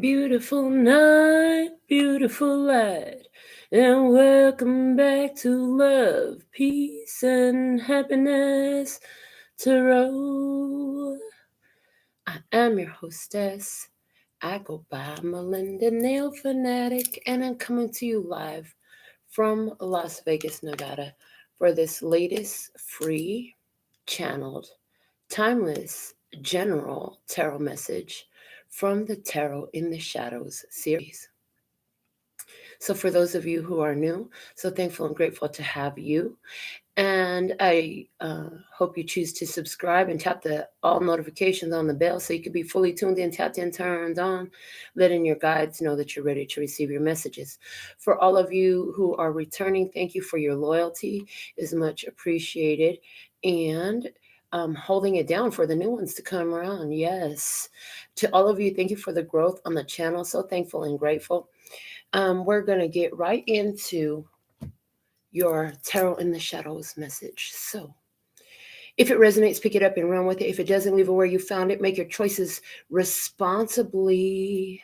Beautiful night, beautiful light, and welcome back to Love, Peace, and Happiness Tarot. I am your hostess. I go by Melinda, NailFanatic, and I'm coming to you live from Las Vegas, Nevada for this latest free, channeled, timeless, general tarot message from the Tarot in the Shadows series. So, for those of you who are new, so thankful and grateful to have you. And I hope you choose to subscribe and tap the all notifications on the bell so you can be fully tuned in, tapped in, turned on, letting your guides know that you're ready to receive your messages. For all of you who are returning, thank you for your loyalty. Is much appreciated. And holding it down for the new ones to come around. Yes. To all of you, thank you for the growth on the channel. So thankful and grateful. We're going to get right into your Tarot in the Shadows message. So, if it resonates, pick it up and run with it. If it doesn't, leave it where you found it. Make your choices responsibly.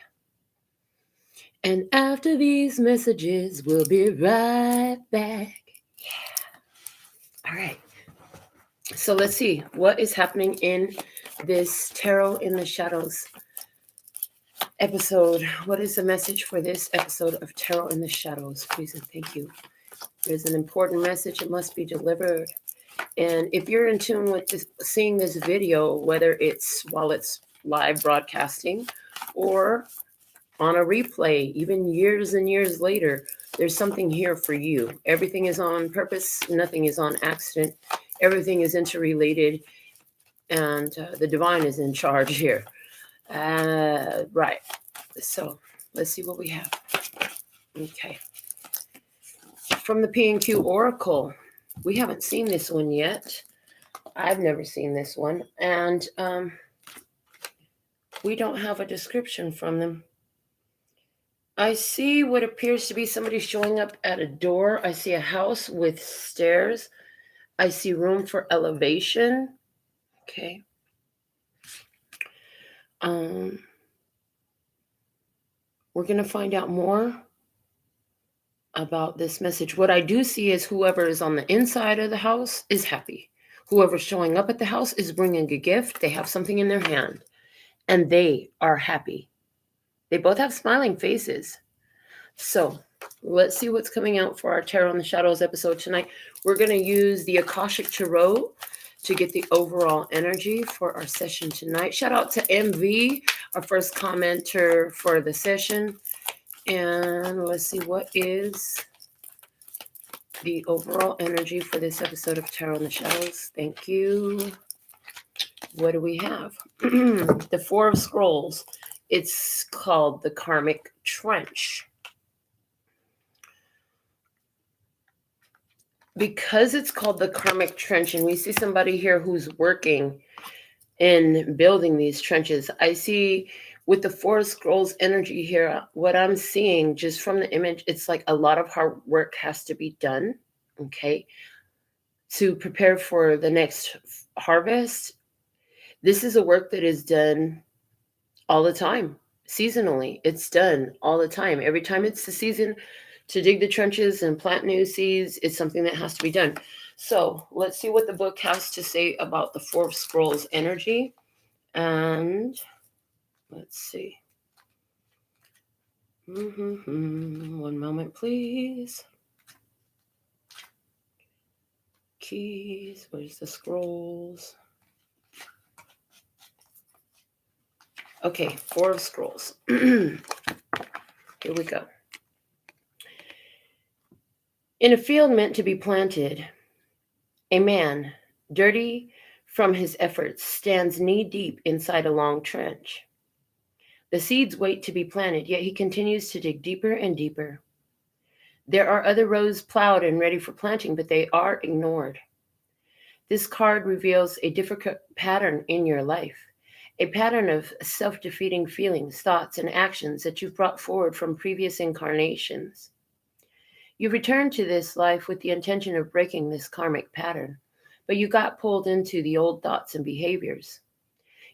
And after these messages, we'll be right back. Yeah. All right. So, let's see what is happening in this Tarot in the Shadows episode. What is the message for this episode of Tarot in the Shadows? Please and thank you. There's an important message. It must be delivered. And if you're in tune with this, seeing this video, whether it's while it's live broadcasting or on a replay, even years and years later, there's something here for you. Everything is on purpose. Nothing is on accident. Everything is interrelated. And the divine is in charge here. Right. So let's see what we have. Okay. From the P&Q Oracle. We haven't seen this one yet. I've never seen this one. And we don't have a description from them. I see what appears to be somebody showing up at a door. I see a house with stairs. I see room for elevation. Okay. We're going to find out more about this message. What I do see is whoever is on the inside of the house is happy. Whoever's showing up at the house is bringing a gift. They have something in their hand and they are happy. They both have smiling faces. So let's see what's coming out for our Tarot in the Shadows episode tonight. We're going to use the Akashic Tarot to get the overall energy for our session tonight. Shout out to MV, our first commenter for the session. And let's see what is the overall energy for this episode of Tarot in the Shadows. Thank you. What do we have? The Four of Scrolls. It's called the Karmic Trench. Because it's called the Karmic Trench, and we see somebody here who's working in building these trenches. I see with the Four of Scrolls energy here, what I'm seeing just from the image, it's like a lot of hard work has to be done, okay, to prepare for the next harvest. This is a work that is done all the time, seasonally. It's done all the time. Every time it's the season to dig the trenches and plant new seeds, it's something that has to be done. So let's see what the book has to say about the Four of Scrolls energy. And let's see. One moment, please. Keys, where's the scrolls? Okay, Four of Scrolls. Here we go. In a field meant to be planted, a man, dirty from his efforts, stands knee-deep inside a long trench. The seeds wait to be planted, yet he continues to dig deeper and deeper. There are other rows plowed and ready for planting, but they are ignored. This card reveals a difficult pattern in your life, a pattern of self-defeating feelings, thoughts, and actions that you've brought forward from previous incarnations. You returned to this life with the intention of breaking this karmic pattern, but you got pulled into the old thoughts and behaviors.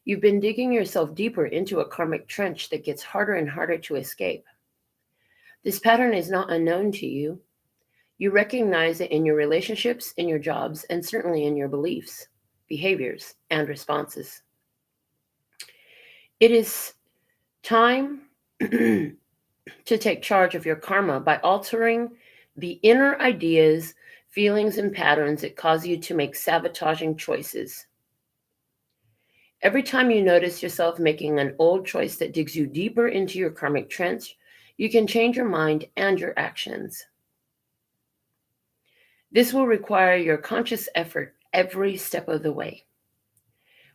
You've been digging yourself deeper into a karmic trench that gets harder and harder to escape. This pattern is not unknown to you. You recognize it in your relationships, in your jobs, and certainly in your beliefs, behaviors, and responses. It is time to take charge of your karma by altering the inner ideas, feelings, and patterns that cause you to make sabotaging choices. Every time you notice yourself making an old choice that digs you deeper into your karmic trench, you can change your mind and your actions. This will require your conscious effort every step of the way.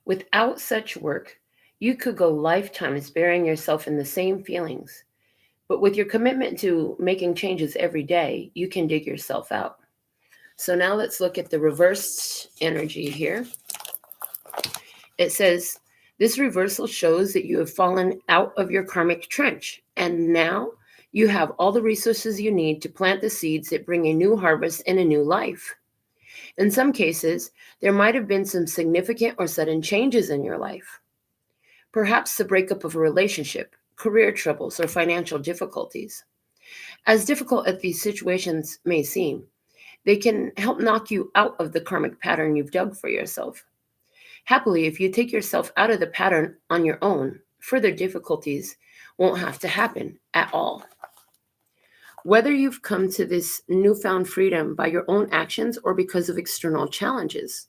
Without such work, you could go lifetimes burying yourself in the same feelings. But with your commitment to making changes every day, you can dig yourself out. So now let's look at the reversed energy here. It says, this reversal shows that you have fallen out of your karmic trench, and now you have all the resources you need to plant the seeds that bring a new harvest and a new life. In some cases, there might have been some significant or sudden changes in your life. Perhaps the breakup of a relationship, career troubles, or financial difficulties. As difficult as these situations may seem, they can help knock you out of the karmic pattern you've dug for yourself. Happily, if you take yourself out of the pattern on your own, further difficulties won't have to happen at all. Whether you've come to this newfound freedom by your own actions or because of external challenges,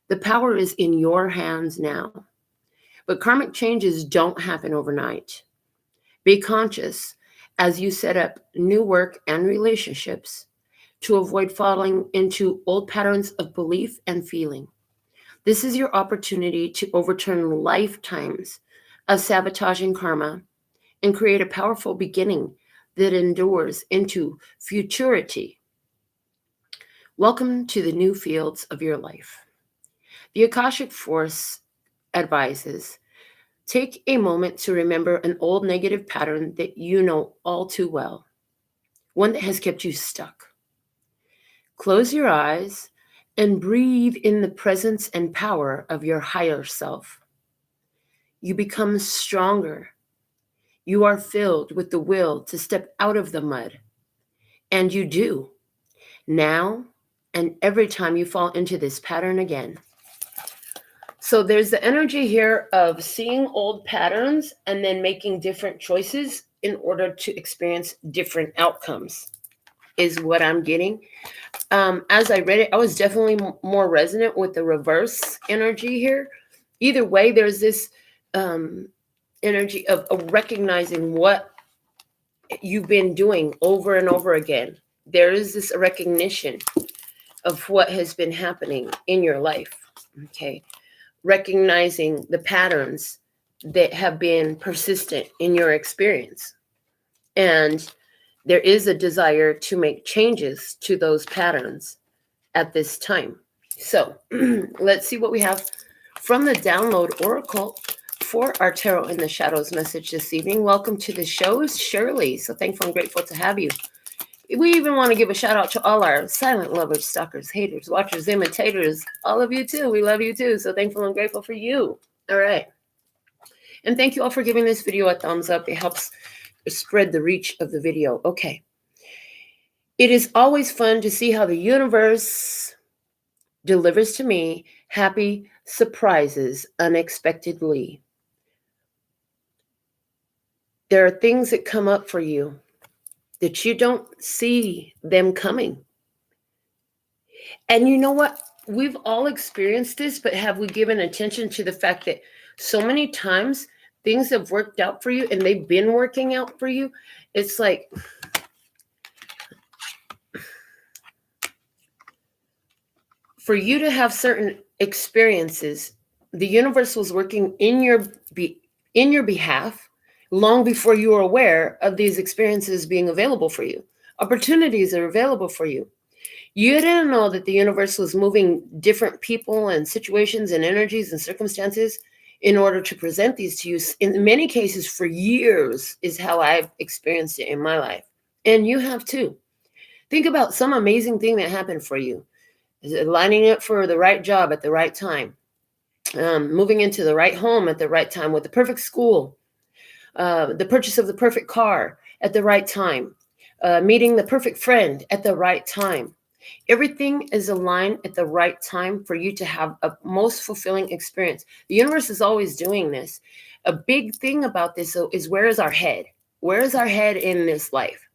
the power is in your hands now. But karmic changes don't happen overnight. Be conscious as you set up new work and relationships to avoid falling into old patterns of belief and feeling. This is your opportunity to overturn lifetimes of sabotaging karma and create a powerful beginning that endures into futurity. Welcome to the new fields of your life. The Akashic Force advises, take a moment to remember an old negative pattern that you know all too well, one that has kept you stuck. Close your eyes and breathe in the presence and power of your higher self. You become stronger. You are filled with the will to step out of the mud. And you do, now and every time you fall into this pattern again. So there's the energy here of seeing old patterns and then making different choices in order to experience different outcomes, is what I'm getting. As I read it, I was definitely more resonant with the reverse energy here. Either way, there's this energy of recognizing what you've been doing over and over again. There is this recognition of what has been happening in your life, okay? Recognizing the patterns that have been persistent in your experience. And there is a desire to make changes to those patterns at this time. So let's see what we have from the Download Oracle for our Tarot in the Shadows message this evening. Welcome to the show, Shirley. So thankful and grateful to have you. We even want to give a shout out to all our silent lovers, stalkers, haters, watchers, imitators, all of you too. We love you too. So thankful and grateful for you. All right. And thank you all for giving this video a thumbs up. It helps spread the reach of the video. Okay. It is always fun to see how the universe delivers to me happy surprises unexpectedly. There are things that come up for you that you don't see them coming. And you know what? We've all experienced this, but have we given attention to the fact that so many times things have worked out for you and they've been working out for you? It's like, for you to have certain experiences, the universe was working in your behalf long before you were aware of these experiences being available for you. Opportunities are available for you. You didn't know that the universe was moving different people and situations and energies and circumstances in order to present these to you. In many cases, for years is how I've experienced it in my life. And you have too. Think about some amazing thing that happened for you. Is it lining up for the right job at the right time? moving into the right home at the right time with the perfect school, the purchase of the perfect car at the right time, meeting the perfect friend at the right time. Everything is aligned at the right time for you to have a most fulfilling experience. The universe is always doing this. A big thing about this is, where is our head? Where is our head in this life?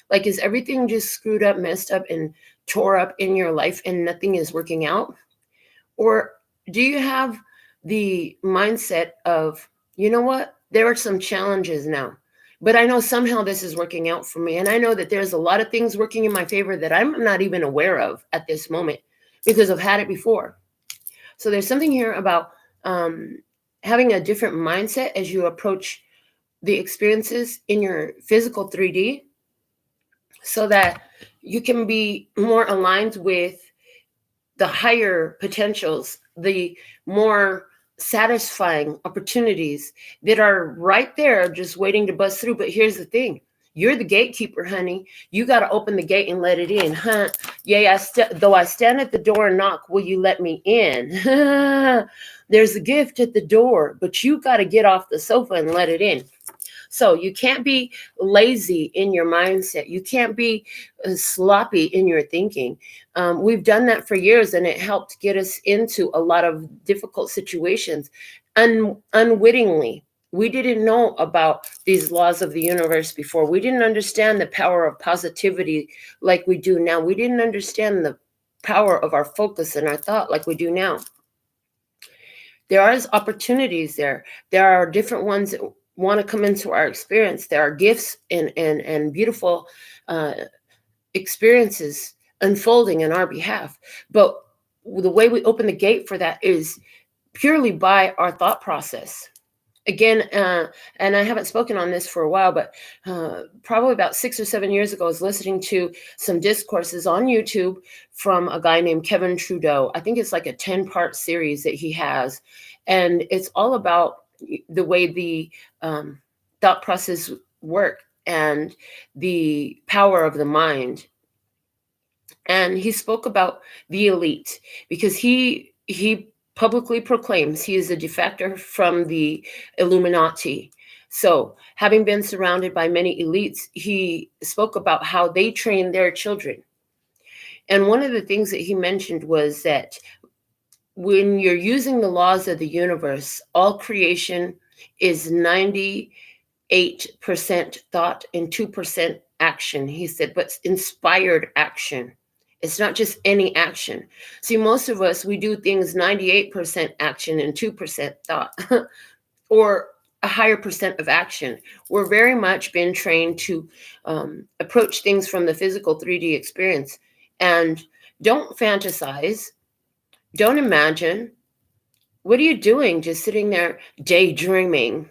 Like, is everything just screwed up, messed up, and tore up in your life and nothing is working out? Or do you have the mindset of, you know what, there are some challenges now, but I know somehow this is working out for me. And I know that there's a lot of things working in my favor that I'm not even aware of at this moment because I've had it before. So there's something here about having a different mindset as you approach the experiences in your physical 3D, so that you can be more aligned with the higher potentials, the more satisfying opportunities that are right there just waiting to bust through. But here's the thing. You're the gatekeeper, honey. You got to open the gate and let it in, huh? Yeah, though I stand at the door and knock, will you let me in? There's a gift at the door, but you got to get off the sofa and let it in. So you can't be lazy in your mindset. You can't be sloppy in your thinking. We've done that for years, and it helped get us into a lot of difficult situations unwittingly. We didn't know about these laws of the universe before. We didn't understand the power of positivity like we do now. We didn't understand the power of our focus and our thought like we do now. There are opportunities there. There are different ones that want to come into our experience. There are gifts and beautiful experiences unfolding in our behalf. But the way we open the gate for that is purely by our thought process. Again, and I haven't spoken on this for a while, but probably about 6 or 7 years ago, I was listening to some discourses on YouTube from a guy named Kevin Trudeau. I think it's like a 10-part series that he has. And it's all about the way the thought process work and the power of the mind. And he spoke about the elite, because he publicly proclaims he is a defector from the Illuminati. So, having been surrounded by many elites, he spoke about how they train their children. And one of the things that he mentioned was that when you're using the laws of the universe, all creation is 98% thought and 2% action. He said, but inspired action. It's not just any action. See, most of us, we do things 98% action and 2% thought, or a higher percent of action. We're very much been trained to approach things from the physical 3D experience. And don't fantasize. Don't imagine. What are you doing just sitting there daydreaming?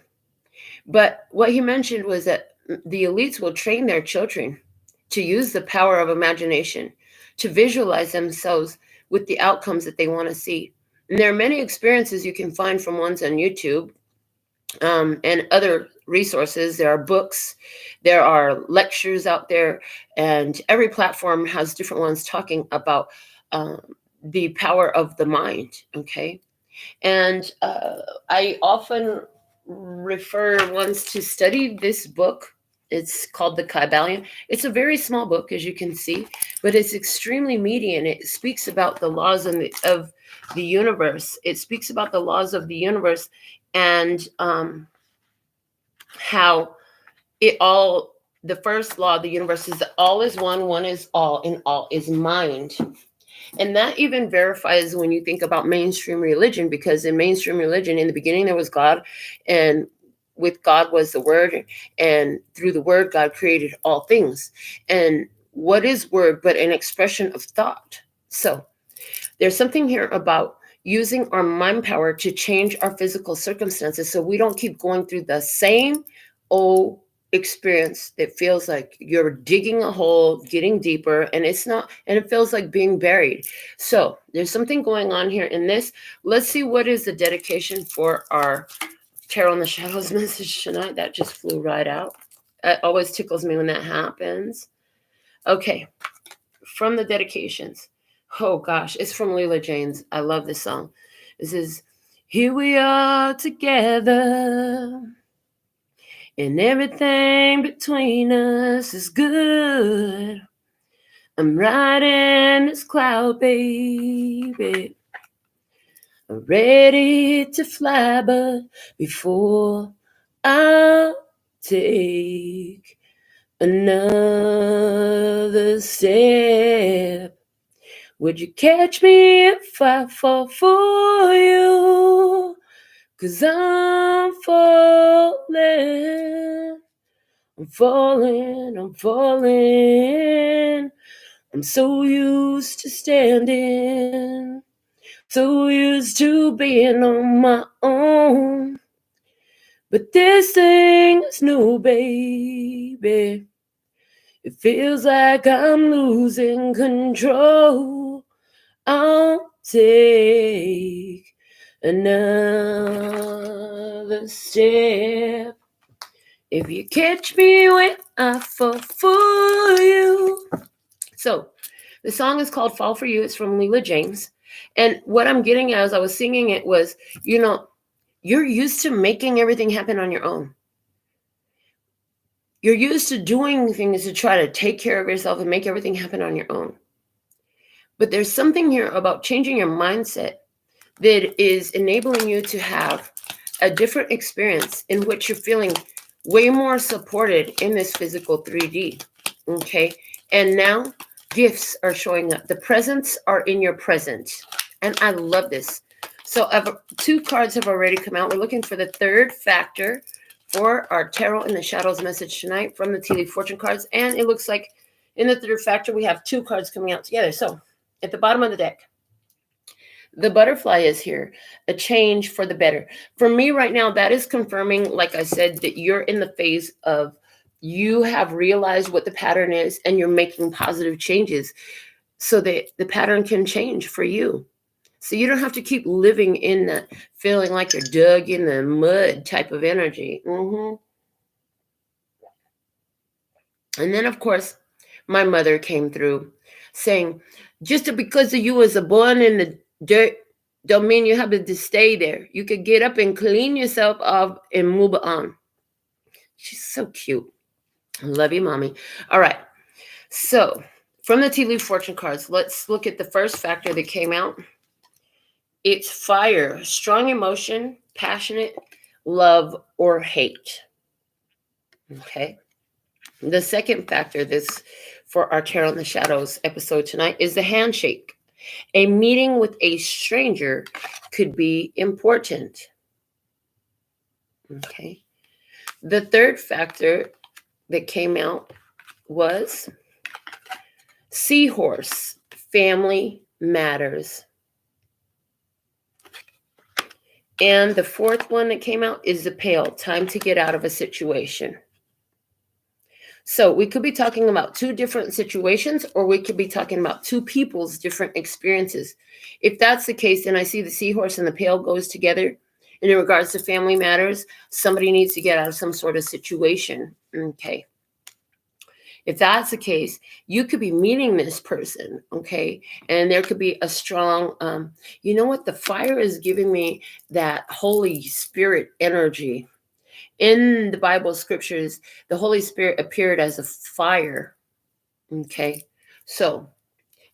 But what he mentioned was that the elites will train their children to use the power of imagination, to visualize themselves with the outcomes that they want to see. And there are many experiences you can find from ones on YouTube and other resources. There are books, there are lectures out there, and every platform has different ones talking about the power of the mind, okay? And I often refer ones to study this book. It's called The Kybalion. It's a very small book, as you can see, but it's extremely meaty, and it speaks about the laws of the universe. It speaks about the laws of the universe and how the first law of the universe is that all is one is all, and all is mind. And that even verifies when you think about mainstream religion, because in mainstream religion, in the beginning, there was God, and with God was the word, and through the word, God created all things. And what is word but an expression of thought? So there's something here about using our mind power to change our physical circumstances, so we don't keep going through the same old experience that feels like you're digging a hole, getting deeper, and it's not, and it feels like being buried. So there's something going on here in this. Let's see what is the dedication for our Tarot in the Shadows message tonight. That just flew right out. It always tickles me when that happens. Okay, from the dedications. Oh gosh, it's from Leela James. I love this song. This is, Here we are together, and everything between us is good. I'm riding this cloud, baby, ready to fly, but before I take another step, would you catch me if I fall for you? 'Cause I'm falling, I'm falling, I'm falling. I'm so used to standing, so used to being on my own. But this thing is new, baby. It feels like I'm losing control. I'll take another step. If you catch me when I fall for you. So, the song is called Fall For You. It's from Leela James. And what I'm getting at as I was singing it was, you're used to making everything happen on your own. You're used to doing things to try to take care of yourself and make everything happen on your own. But there's something here about changing your mindset that is enabling you to have a different experience in which you're feeling way more supported in this physical 3D. Okay. And now gifts are showing up. The presents are in your present. And I love this. So two cards have already come out. We're looking for the third factor for our Tarot in the Shadows message tonight from the Tea Leaf Fortune cards. And it looks like in the third factor, we have two cards coming out together. So at the bottom of the deck, the butterfly is here, a change for the better. For me right now, that is confirming, like I said, that you're in the phase of you have realized what the pattern is and you're making positive changes so that the pattern can change for you. So you don't have to keep living in that feeling like you're dug in the mud type of energy. And then, of course, my mother came through saying, just because you was born in the dirt don't mean you have to stay there. You could get up and clean yourself off and move on. She's so cute. I love you, mommy. All right. So from the Tea Leaf Fortune cards, let's look at the first factor that came out. It's fire, strong emotion, passionate, love, or hate. Okay. The second factor this for our Tarot in the Shadows episode tonight is the handshake. A meeting with a stranger could be important. Okay. The third factor that came out was seahorse, family matters. And the fourth one that came out is the pail, time to get out of a situation. So we could be talking about two different situations, or we could be talking about two people's different experiences. If that's the case, then I see the seahorse and the pail goes together. And in regards to family matters, somebody needs to get out of some sort of situation. Okay. If that's the case, you could be meeting this person, okay? And there could be a strong, you know what? The fire is giving me that Holy Spirit energy. In the Bible scriptures, the Holy Spirit appeared as a fire, okay? So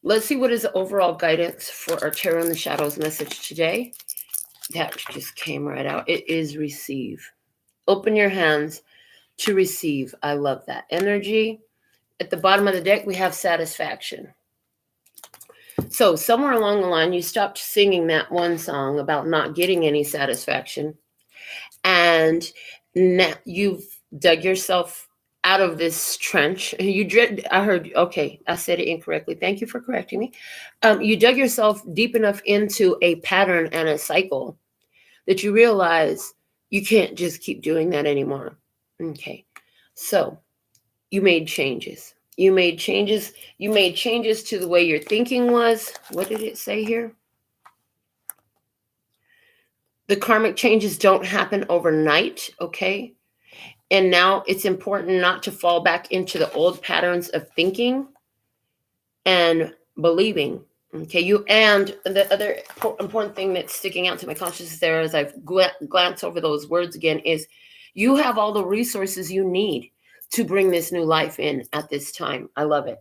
let's see what is the overall guidance for our Tarot in the Shadows message today. That just came right out. It is receive. Open your hands to receive. I love that energy. At the bottom of the deck, we have satisfaction. So somewhere along the line, you stopped singing that one song about not getting any satisfaction. And now you've dug yourself out of this trench. I said it incorrectly. Thank you for correcting me. You dug yourself deep enough into a pattern and a cycle that you realize you can't just keep doing that anymore. Okay. So you made changes. You made changes to the way your thinking was. What did it say here? The karmic changes don't happen overnight, okay? And now it's important not to fall back into the old patterns of thinking and believing. Okay, and the other important thing that's sticking out to my consciousness there as I've glanced over those words again is you have all the resources you need to bring this new life in at this time. I love it.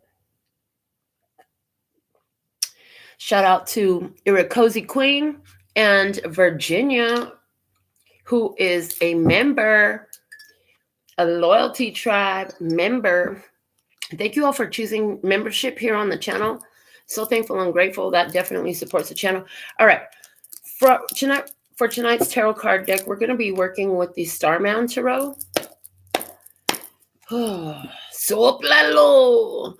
Shout out to Irakosi Queen and Virginia, who is a member, a loyalty tribe member. Thank you all for choosing membership here on the channel. So thankful and grateful. That definitely supports the channel. All right. For tonight's tarot card deck, we're going to be working with the Starman Tarot. Soplalo.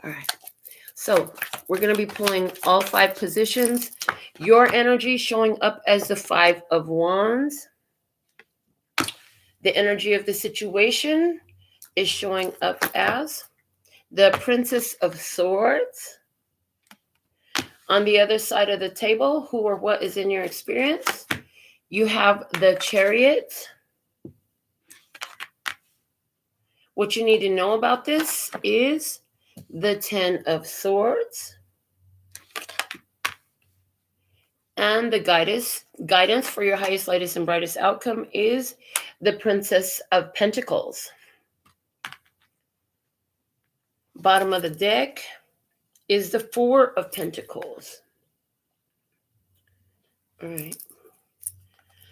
All right. So we're going to be pulling all 5 positions. Your energy showing up as the 5 of Wands. The energy of the situation is showing up as the Princess of Swords. On the other side of the table, who or what is in your experience, you have the Chariot. What you need to know about this is the 10 of Swords. And the guidance for your highest, lightest, and brightest outcome is the Princess of Pentacles. Bottom of the deck is the 4 of Pentacles. All right.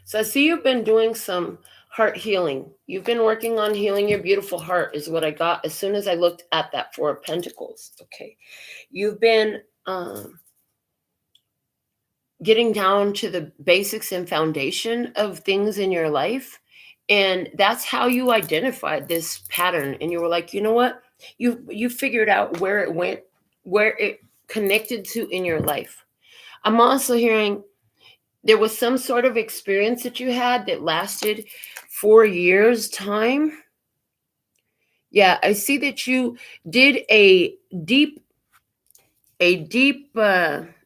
So I see you've been doing some heart healing. You've been working on healing your beautiful heart is what I got as soon as I looked at that 4 of Pentacles. Okay. You've been getting down to the basics and foundation of things in your life. And that's how you identified this pattern. And you were like, you know what? You figured out where it went, where it connected to in your life. I'm also hearing there was some sort of experience that you had that lasted 4 years' time. Yeah, I see that you did a deep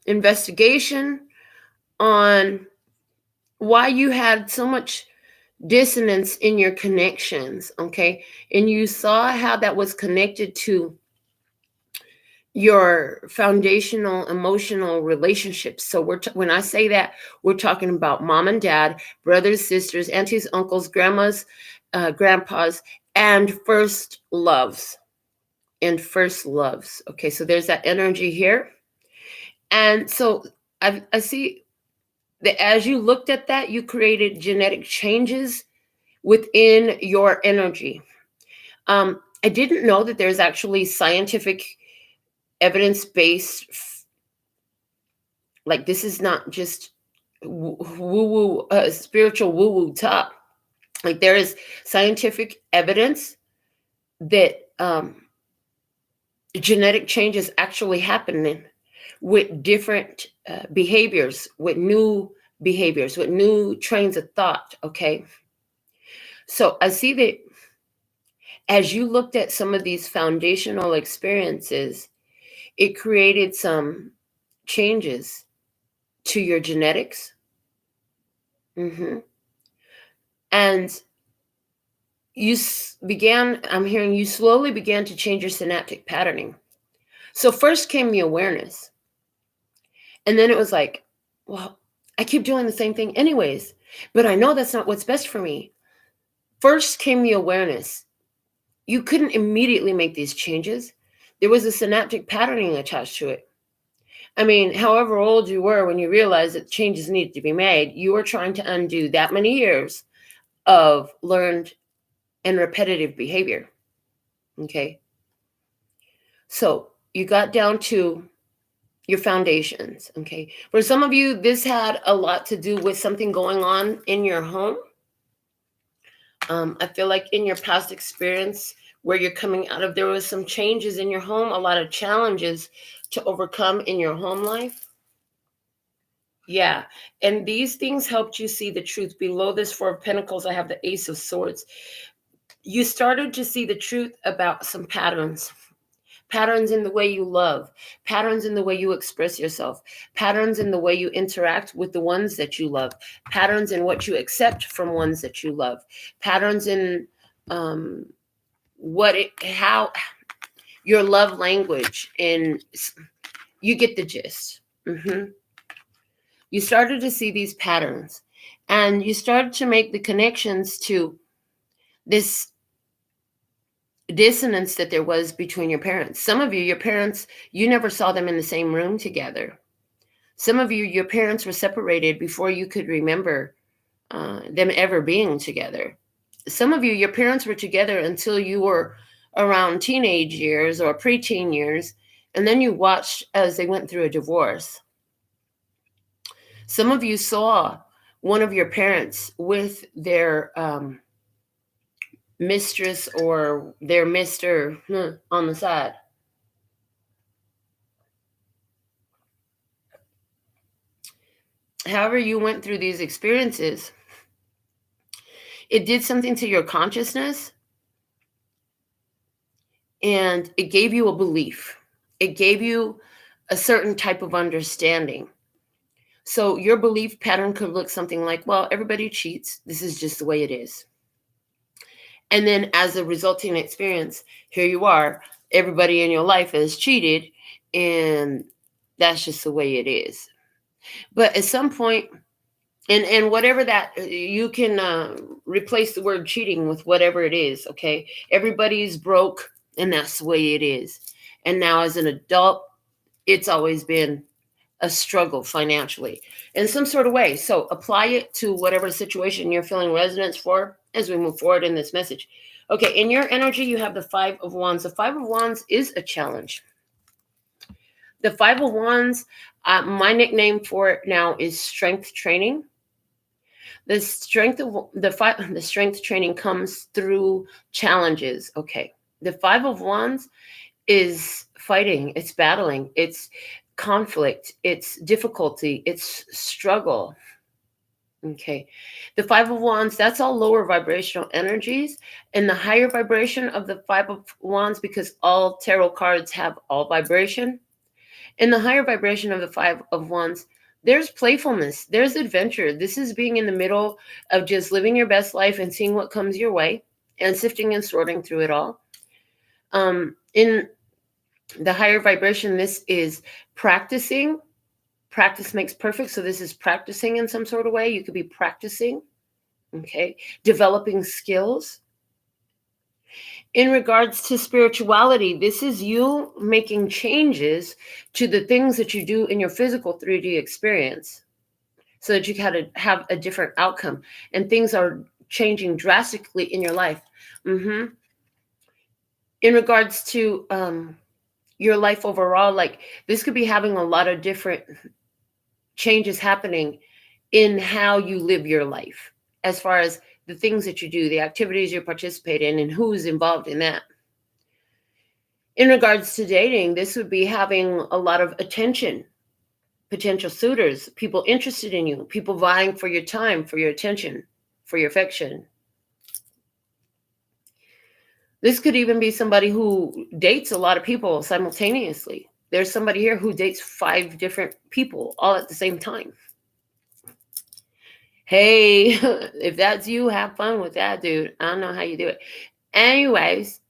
investigation on why you had so much dissonance in your connections, okay? And you saw how that was connected to your foundational emotional relationships. So when I say that, we're talking about mom and dad, brothers, sisters, aunties, uncles, grandmas, grandpas, and first loves. Okay, so there's that energy here. And so I see that as you looked at that, you created genetic changes within your energy. I didn't know that there's actually scientific evidence-based, like this is not just woo-woo, spiritual woo-woo talk. Like there is scientific evidence that genetic changes actually happening with different behaviors, with new trains of thought, okay? So I see that as you looked at some of these foundational experiences, it created some changes to your genetics. And I'm hearing you slowly began to change your synaptic patterning. So first came the awareness. And then it was like, well, I keep doing the same thing anyways, but I know that's not what's best for me. First came the awareness. You couldn't immediately make these changes. There was a synaptic patterning attached to it. I mean, however old you were when you realized that changes needed to be made, you were trying to undo that many years of learned and repetitive behavior. Okay. So you got down to your foundations. Okay. For some of you, this had a lot to do with something going on in your home. I feel like in your past experience where you're coming out of, there was some changes in your home, a lot of challenges to overcome in your home life. Yeah. And these things helped you see the truth. Below this 4 of Pentacles, I have the Ace of Swords. You started to see the truth about some patterns in the way you love, patterns in the way you express yourself, patterns in the way you interact with the ones that you love, patterns in what you accept from ones that you love, patterns in how your love language, and you get the gist. You started to see these patterns, and you started to make the connections to this dissonance that there was between your parents. Some of you, your parents, you never saw them in the same room together. Some of you, your parents were separated before you could remember them ever being together. Some of you, your parents were together until you were around teenage years or preteen years, and then you watched as they went through a divorce. Some of you saw one of your parents with their mistress or their mister on the side. However you went through these experiences, it did something to your consciousness, and it gave you a belief. It gave you a certain type of understanding. So your belief pattern could look something like, well, everybody cheats. This is just the way it is. And then as a resulting experience, here you are, everybody in your life has cheated, and that's just the way it is. But at some point, and whatever that, you can replace the word cheating with whatever it is, okay? Everybody's broke, and that's the way it is. And now as an adult, it's always been a struggle financially in some sort of way. So apply it to whatever situation you're feeling resonance for as we move forward in this message. Okay, in your energy, you have the Five of Wands. The Five of Wands is a challenge. The Five of Wands, my nickname for it now is strength training. The strength training comes through challenges. Okay, the Five of Wands is fighting, it's battling, it's conflict, it's difficulty, it's struggle. Okay, the Five of Wands, that's all lower vibrational energies, and the higher vibration of the Five of Wands, because all tarot cards have all vibration, in the higher vibration of the Five of Wands, there's playfulness, there's adventure. This is being in the middle of just living your best life and seeing what comes your way and sifting and sorting through it all. In the higher vibration, this is practicing. Practice makes perfect. So this is practicing in some sort of way. You could be practicing, okay, developing skills. In regards to spirituality, this is you making changes to the things that you do in your physical 3D experience so that you can have a different outcome, and things are changing drastically in your life. In regards to your life overall, like this could be having a lot of different changes happening in how you live your life, as far as the things that you do, the activities you participate in, and who's involved in that. In regards to dating, this would be having a lot of attention, potential suitors, people interested in you, people vying for your time, for your attention, for your affection. This could even be somebody who dates a lot of people simultaneously. There's somebody here who dates 5 different people all at the same time. Hey, if that's you, have fun with that, dude. I don't know how you do it. Anyways,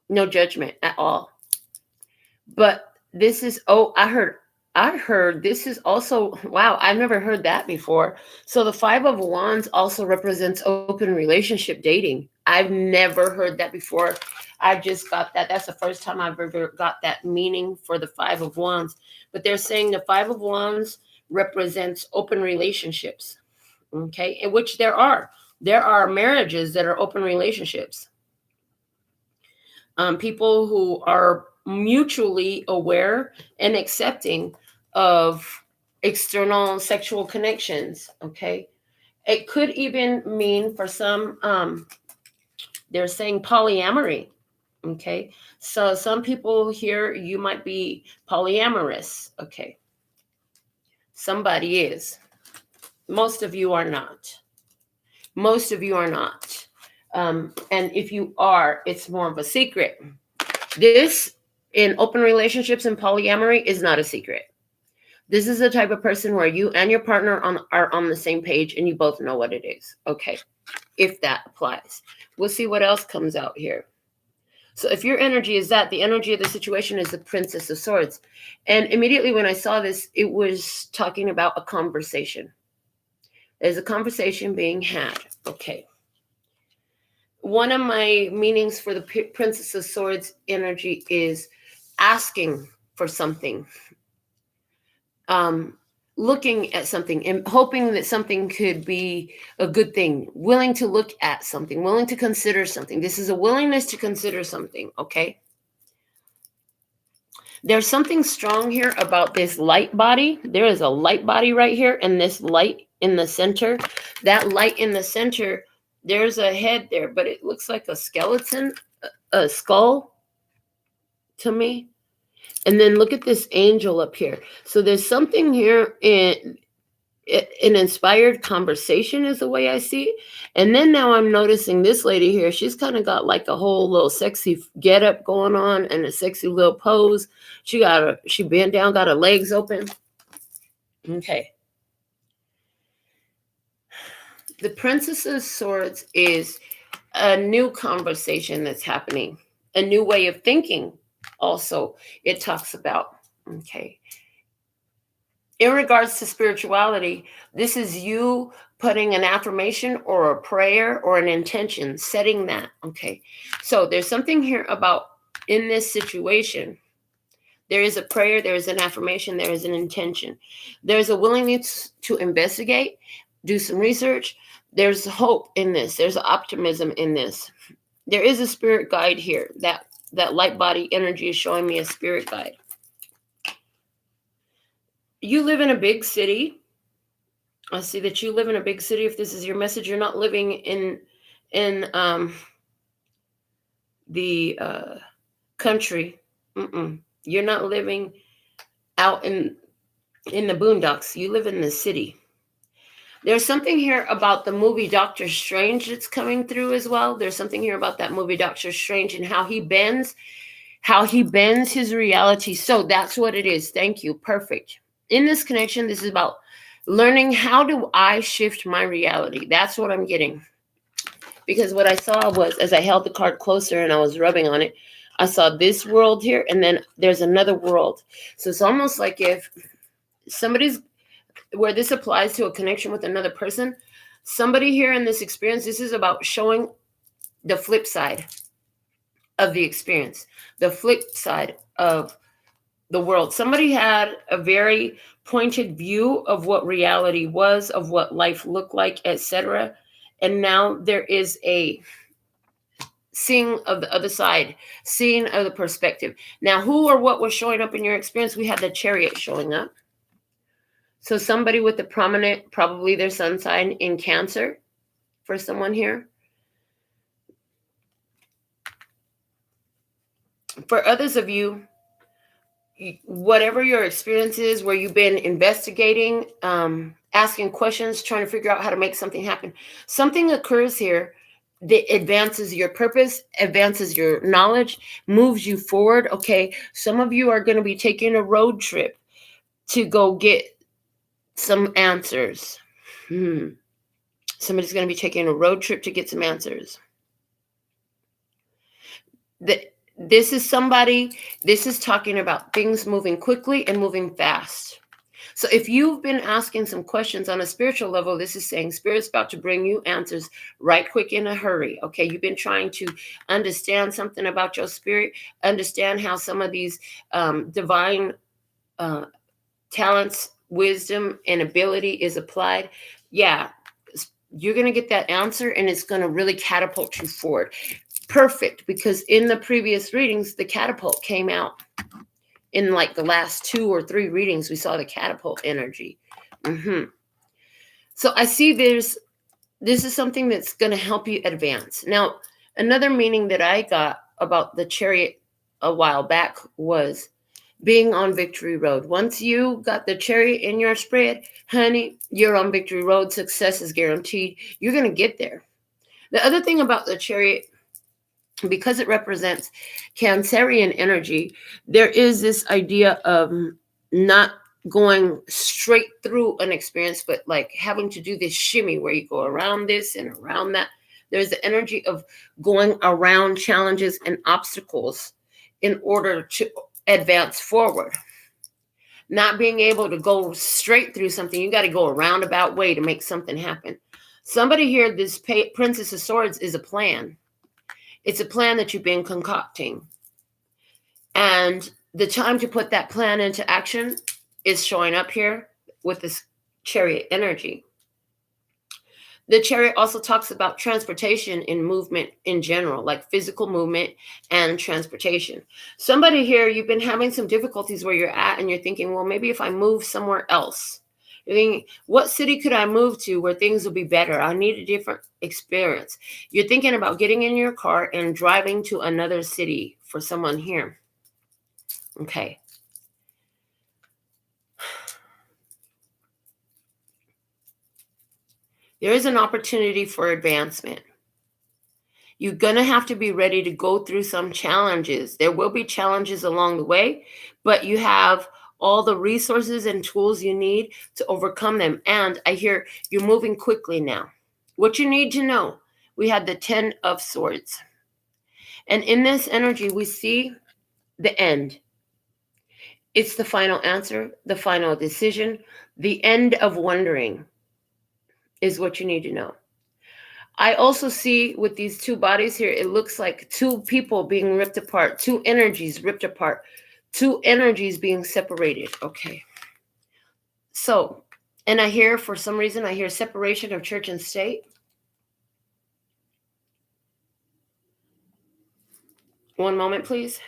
no judgment at all. But this is, I heard this is also, wow, I've never heard that before. So the Five of Wands also represents open relationship dating. I've never heard that before. I just got that. That's the first time I've ever got that meaning for the Five of Wands. But they're saying the Five of Wands represents open relationships. Okay, in which there are marriages that are open relationships. People who are mutually aware and accepting of external sexual connections. Okay, it could even mean for some, they're saying polyamory. Okay, so some people here, you might be polyamorous. Okay, somebody is. Most of you are not. Most of you are not. And if you are, it's more of a secret. This, in open relationships and polyamory, is not a secret. This is the type of person where you and your partner are on the same page and you both know what it is. Okay, if that applies. We'll see what else comes out here. So if your energy is that, the energy of the situation is the Princess of Swords. And immediately when I saw this, it was talking about a conversation. There's a conversation being had. Okay. One of my meanings for the Princess of Swords energy is asking for something. Looking at something and hoping that something could be a good thing, willing to look at something, willing to consider something. This is a willingness to consider something, okay? There's something strong here about this light body. There is a light body right here and this light in the center. That light in the center, there's a head there, but it looks like a skeleton, a skull to me. And then look at this angel up here. So there's something here in an inspired conversation is the way I see it. And then now I'm noticing this lady here. She's kind of got like a whole little sexy get up going on and a sexy little pose. She bent down, got her legs open. Okay. The Princess of Swords is a new conversation that's happening, a new way of thinking. Also, it talks about, okay. In regards to spirituality, this is you putting an affirmation or a prayer or an intention, setting that, okay. So there's something here about in this situation, there is a prayer, there is an affirmation, there is an intention. There's a willingness to investigate, do some research. There's hope in this. There's optimism in this. There is a spirit guide here. That light body energy is showing me a spirit guide. You live in a big city. I see that you live in a big city. If this is your message, you're not living in the country. You're not living out in the boondocks. You live in the city. There's something here about the movie Doctor Strange that's coming through as well. There's something here about that movie Doctor Strange and how he bends his reality. So that's what it is. Thank you. Perfect. In this connection, this is about learning how do I shift my reality. That's what I'm getting. Because what I saw was, as I held the card closer and I was rubbing on it, I saw this world here and then there's another world. So it's almost like if somebody's, where this applies to a connection with another person, somebody here in this experience, this is about showing the flip side of the experience, the flip side of the world. Somebody had a very pointed view of what reality was, of what life looked like, etc. And now there is a seeing of the other side, seeing of the perspective. Now, who or what was showing up in your experience? We had the Chariot showing up. So somebody with a prominent, probably their sun sign in Cancer for someone here. For others of you, whatever your experience is, where you've been investigating, asking questions, trying to figure out how to make something happen, something occurs here that advances your purpose, advances your knowledge, moves you forward. Okay, some of you are going to be taking a road trip to go get some answers. Somebody's going to be taking a road trip to get some answers. This is talking about things moving quickly and moving fast. So if you've been asking some questions on a spiritual level, this is saying Spirit's about to bring you answers right quick in a hurry. Okay, you've been trying to understand something about your spirit, understand how some of these divine talents, wisdom, and ability is applied. Yeah, you're going to get that answer and it's going to really catapult you forward. Perfect, because in the previous readings, the catapult came out. In like the last 2 or 3 readings, we saw the catapult energy. So I see this is something that's going to help you advance. Now, another meaning that I got about the Chariot a while back was being on Victory Road. Once you got the Chariot in your spread, honey, you're on Victory Road. Success is guaranteed. You're going to get there. The other thing about the Chariot, because it represents Cancerian energy, there is this idea of not going straight through an experience, but like having to do this shimmy where you go around this and around that. There's the energy of going around challenges and obstacles in order to advance forward. Not being able to go straight through something. You got to go a roundabout way to make something happen. Somebody here, this Princess of Swords is a plan. It's a plan that you've been concocting. And the time to put that plan into action is showing up here with this Chariot energy. The Chariot also talks about transportation and movement in general, like physical movement and transportation. Somebody here, you've been having some difficulties where you're at and you're thinking, well, maybe if I move somewhere else. You're thinking, what city could I move to where things will be better? I need a different experience. You're thinking about getting in your car and driving to another city for someone here. Okay. There is an opportunity for advancement. You're going to have to be ready to go through some challenges. There will be challenges along the way, but you have all the resources and tools you need to overcome them. And I hear you're moving quickly now. What you need to know, we had the 10 of Swords. And in this energy, we see the end. It's the final answer, the final decision, the end of wondering is what you need to know. I also see with these two bodies here, it looks like two people being ripped apart, two energies ripped apart, two energies being separated. Okay. So, and I hear, for some reason, I hear separation of church and state. One moment, please.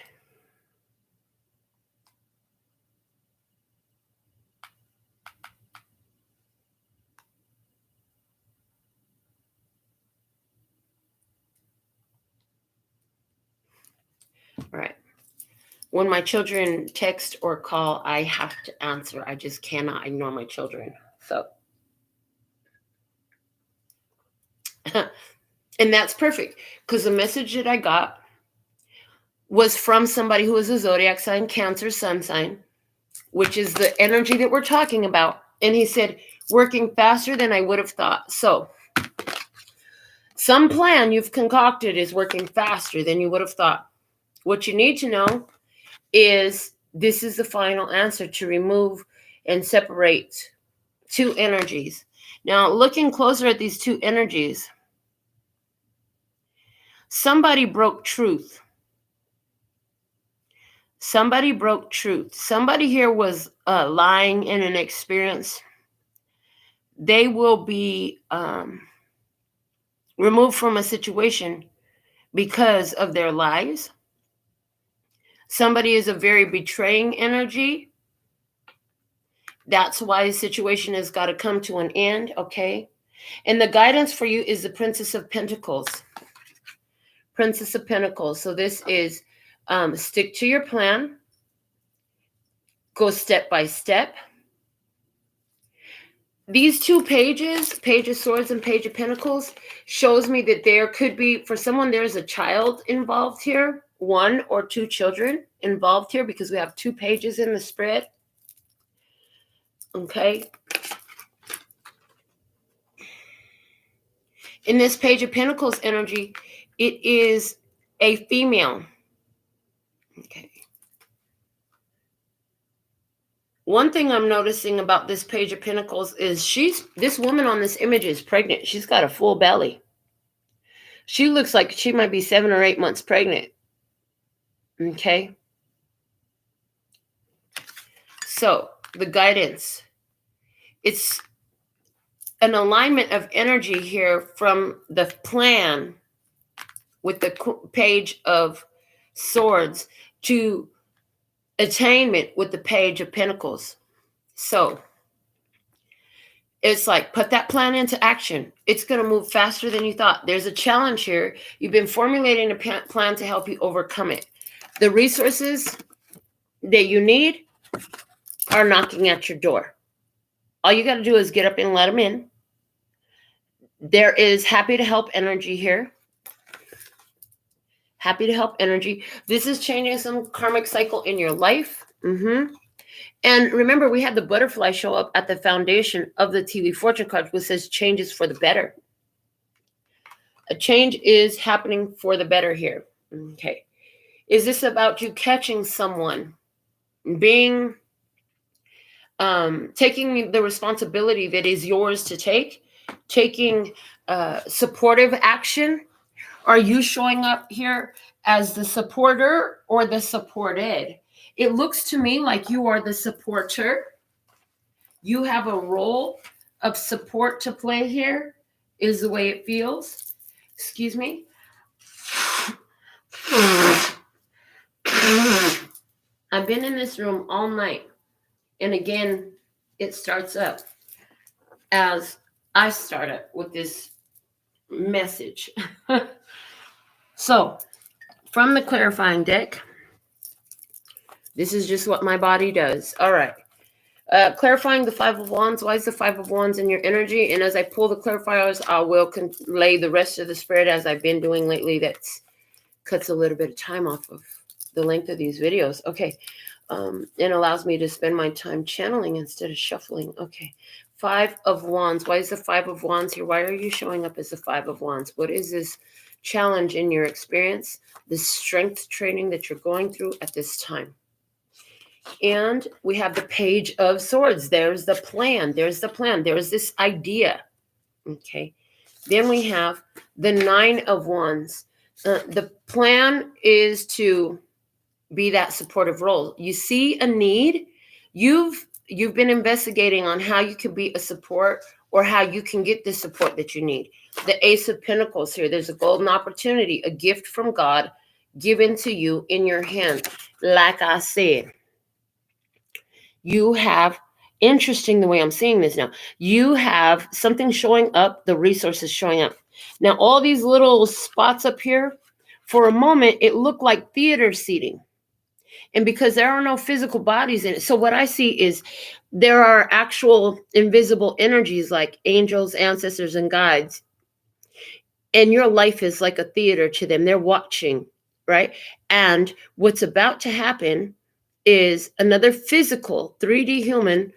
All right. When my children text or call, I have to answer. I just cannot ignore my children. So, and that's perfect because the message that I got was from somebody who is a zodiac sign, Cancer sun sign, which is the energy that we're talking about. And he said, working faster than I would have thought. So, some plan you've concocted is working faster than you would have thought. What you need to know is this is the final answer to remove and separate two energies. Now, looking closer at these two energies, somebody broke truth. Somebody broke truth. Somebody here was lying in an experience. They will be removed from a situation because of their lies. Somebody is a very betraying energy. That's why the situation has got to come to an end, okay? And the guidance for you is the Princess of Pentacles. Princess of Pentacles. So this is stick to your plan. Go step by step. These two pages, Page of Swords and Page of Pentacles, shows me that there could be, for someone, there's a child involved here. One or two children involved here because we have two pages in the spread. Okay. In this Page of Pentacles energy, it is a female. Okay. One thing I'm noticing about this Page of Pentacles is this woman on this image is pregnant. She's got a full belly. She looks like she might be 7 or 8 months pregnant. Okay. So the guidance, it's an alignment of energy here from the plan with the Page of Swords to attainment with the Page of Pentacles. So it's like, put that plan into action. It's going to move faster than you thought. There's a challenge here. You've been formulating a plan to help you overcome it. The resources that you need are knocking at your door. All you got to do is get up and let them in. There is happy to help energy here. Happy to help energy. This is changing some karmic cycle in your life. And remember, we had the butterfly show up at the foundation of the TV fortune card, which says changes for the better. A change is happening for the better here. Okay. Is this about you catching someone, being, taking the responsibility that is yours to take, taking supportive action? Are you showing up here as the supporter or the supported? It looks to me like you are the supporter. You have a role of support to play here, is the way it feels. Excuse me. I've been in this room all night. And again, it starts up as I start up with this message. So, from the clarifying deck, this is just what my body does. All right. Clarifying the Five of Wands. Why is the Five of Wands in your energy? And as I pull the clarifiers, I will lay the rest of the spread as I've been doing lately. That cuts a little bit of time off of the length of these videos. Okay. And allows me to spend my time channeling instead of shuffling. Okay. Five of Wands. Why is the Five of Wands here? Why are you showing up as the Five of Wands? What is this challenge in your experience? The strength training that you're going through at this time. And we have the Page of Swords. There's the plan. There's the plan. There's this idea. Okay. Then we have the Nine of Wands. The plan is to be that supportive role. You see a need. You've been investigating on how you can be a support or how you can get the support that you need. The Ace of Pentacles here. There's a golden opportunity, a gift from God given to you in your hand. Like I said, you have, interesting the way I'm seeing this now, you have something showing up, the resources showing up. Now, all these little spots up here, for a moment, it looked like theater seating. And because there are no physical bodies in it, so what I see is there are actual invisible energies like angels, ancestors, and guides. And your life is like a theater to them. They're watching, right? And what's about to happen is another physical 3D human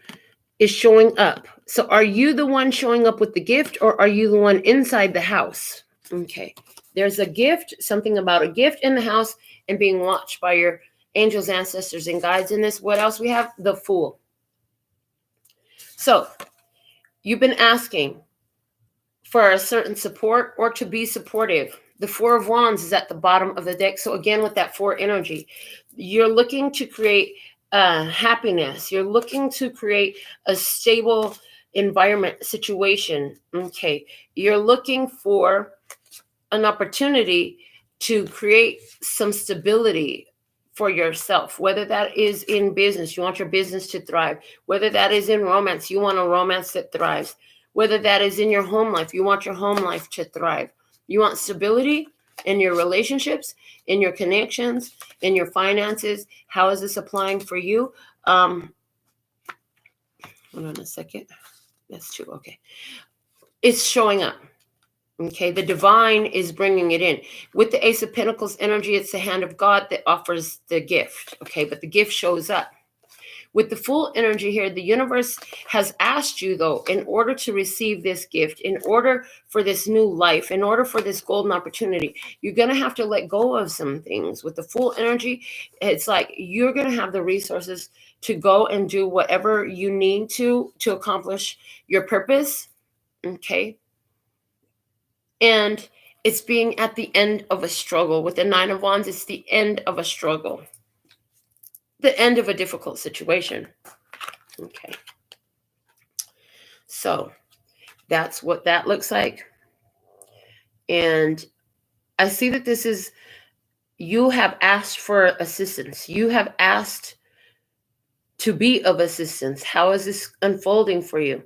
is showing up. So are you the one showing up with the gift, or are you the one inside the house? Okay. There's a gift, something about a gift in the house and being watched by your angels, ancestors, and guides in this. What else we have? The Fool. So you've been asking for a certain support or to be supportive. The Four of Wands is at the bottom of the deck. So again, with that four energy, you're looking to create happiness. You're looking to create a stable environment, situation. Okay. You're looking for an opportunity to create some stability for yourself, whether that is in business, you want your business to thrive, whether that is in romance, you want a romance that thrives, whether that is in your home life, you want your home life to thrive. You want stability in your relationships, in your connections, in your finances. How is this applying for you? Hold on a second. That's two. Okay. It's showing up. Okay, the divine is bringing it in. With the Ace of Pentacles energy, it's the hand of God that offers the gift. Okay, but the gift shows up. With the Fool energy here, the universe has asked you, though, in order to receive this gift, in order for this new life, in order for this golden opportunity, you're going to have to let go of some things. With the Fool energy, it's like you're going to have the resources to go and do whatever you need to accomplish your purpose. Okay. And it's being at the end of a struggle. With the Nine of Wands, it's the end of a struggle. The end of a difficult situation. Okay. So that's what that looks like. And I see that this is, you have asked for assistance. You have asked to be of assistance. How is this unfolding for you?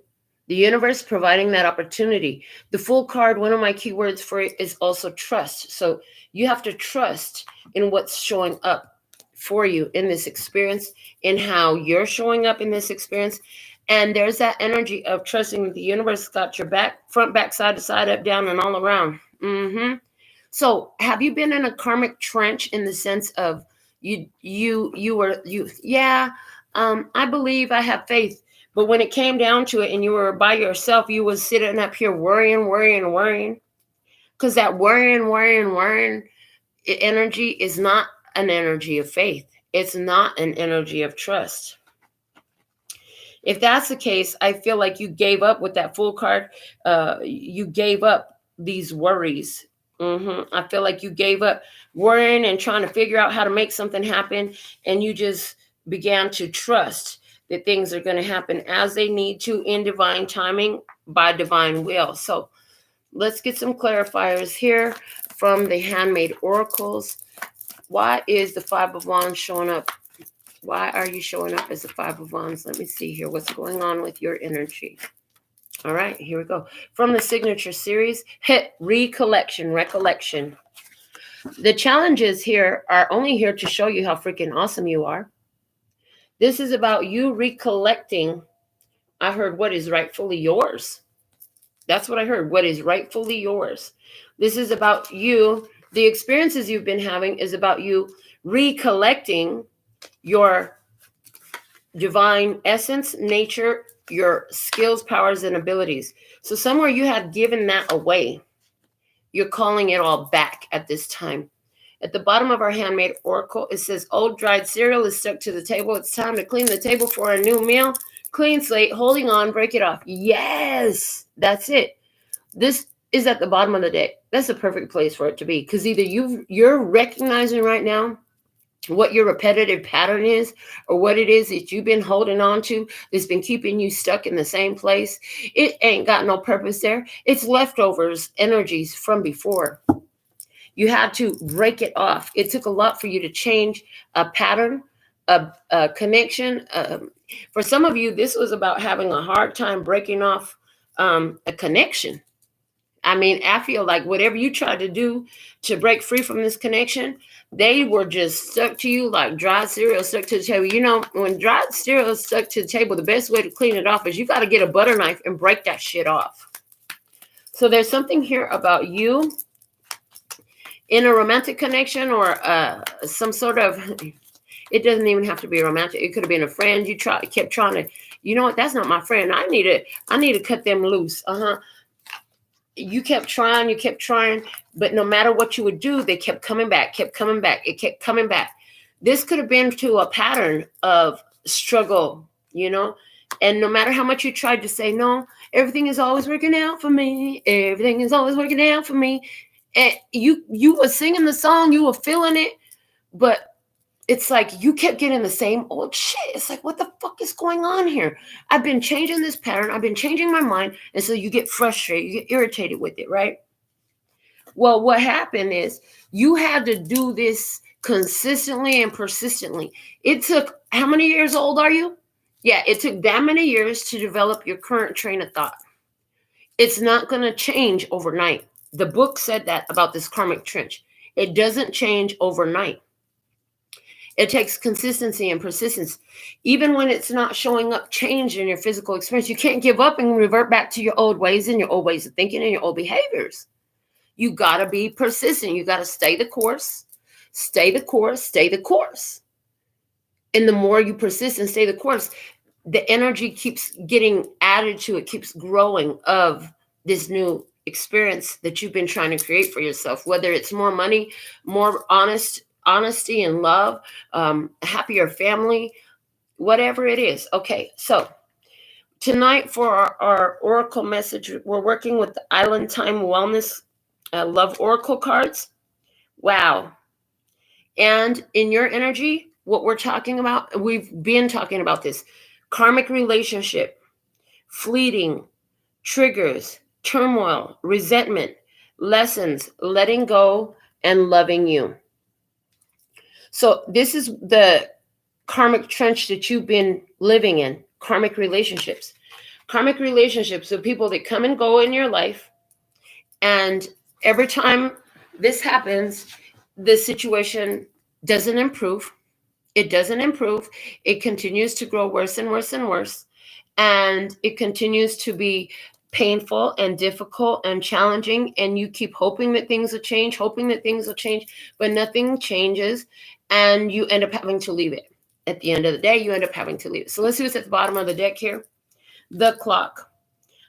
The universe providing that opportunity. The Fool card, one of my keywords for it is also trust. So you have to trust in what's showing up for you in this experience, in how you're showing up in this experience. And there's that energy of trusting that the universe got your back, front, back, side to side, up, down, and all around. So have you been in a karmic trench in the sense of I believe, I have faith. But when it came down to it and you were by yourself, you was sitting up here worrying. Because that worrying energy is not an energy of faith. It's not an energy of trust. If that's the case, I feel like you gave up with that Fool card. You gave up these worries. I feel like you gave up worrying and trying to figure out how to make something happen, and you just began to trust that things are going to happen as they need to in divine timing by divine will. So let's get some clarifiers here from the Handmade Oracles. Why is the Five of Wands showing up? Why are you showing up as the Five of Wands? Let me see here. What's going on with your energy? All right, here we go. From the signature series, recollection. The challenges here are only here to show you how freaking awesome you are. This is about you recollecting. I heard what is rightfully yours. That's what I heard. What is rightfully yours. This is about you. The experiences you've been having is about you recollecting your divine essence, nature, your skills, powers, and abilities. So somewhere you have given that away. You're calling it all back at this time. At the bottom of our Handmade Oracle, it says, old dried cereal is stuck to the table. It's time to clean the table for a new meal. Clean slate, holding on, break it off. Yes, that's it. This is at the bottom of the deck. That's a perfect place for it to be, because either you're recognizing right now what your repetitive pattern is, or what it is that you've been holding on to that's been keeping you stuck in the same place. It ain't got no purpose there. It's leftovers, energies from before. You had to break it off. It took a lot for you to change a pattern, a connection. For some of you, this was about having a hard time breaking off a connection. I mean, I feel like whatever you tried to do to break free from this connection, they were just stuck to you like dried cereal stuck to the table. You know, when dried cereal is stuck to the table, the best way to clean it off is you got to get a butter knife and break that shit off. So there's something here about you in a romantic connection, or some sort of, it doesn't even have to be romantic. It could have been a friend. You kept trying to, you know what, that's not my friend. I need to cut them loose. You kept trying, but no matter what you would do, they kept coming back. It kept coming back. This could have been to a pattern of struggle, you know, and no matter how much you tried to say, no, everything is always working out for me. Everything is always working out for me. And you were singing the song, you were feeling it, but it's like you kept getting the same old shit. It's like, what the fuck is going on here? I've been changing this pattern. I've been changing my mind. And so you get frustrated. You get irritated with it, right? Well, what happened is you had to do this consistently and persistently. It took, how many years old are you? Yeah, it took that many years to develop your current train of thought. It's not going to change overnight. The book said that about this karmic trench. It doesn't change overnight. It takes consistency and persistence. Even when it's not showing up change in your physical experience, you can't give up and revert back to your old ways and your old ways of thinking and your old behaviors. You got to be persistent. You got to stay the course, stay the course, stay the course. And the more you persist and stay the course, the energy keeps getting added to it, keeps growing of this new experience that you've been trying to create for yourself, whether it's more money, more honesty and love, happier family, whatever it is. Okay, so tonight for our oracle message, we're working with the Island Time Wellness Love Oracle cards. Wow. And in your energy, what we're talking about, we've been talking about this, karmic relationship, fleeting, triggers, turmoil, resentment, lessons, letting go, and loving you. So this is the karmic trench that you've been living in, karmic relationships. Karmic relationships are people that come and go in your life. And every time this happens, the situation doesn't improve. It doesn't improve. It continues to grow worse and worse and worse. And it continues to be painful and difficult and challenging. And you keep hoping that things will change, but nothing changes. And you end up having to leave it. At the end of the day, you end up having to leave it. So let's see what's at the bottom of the deck here. The clock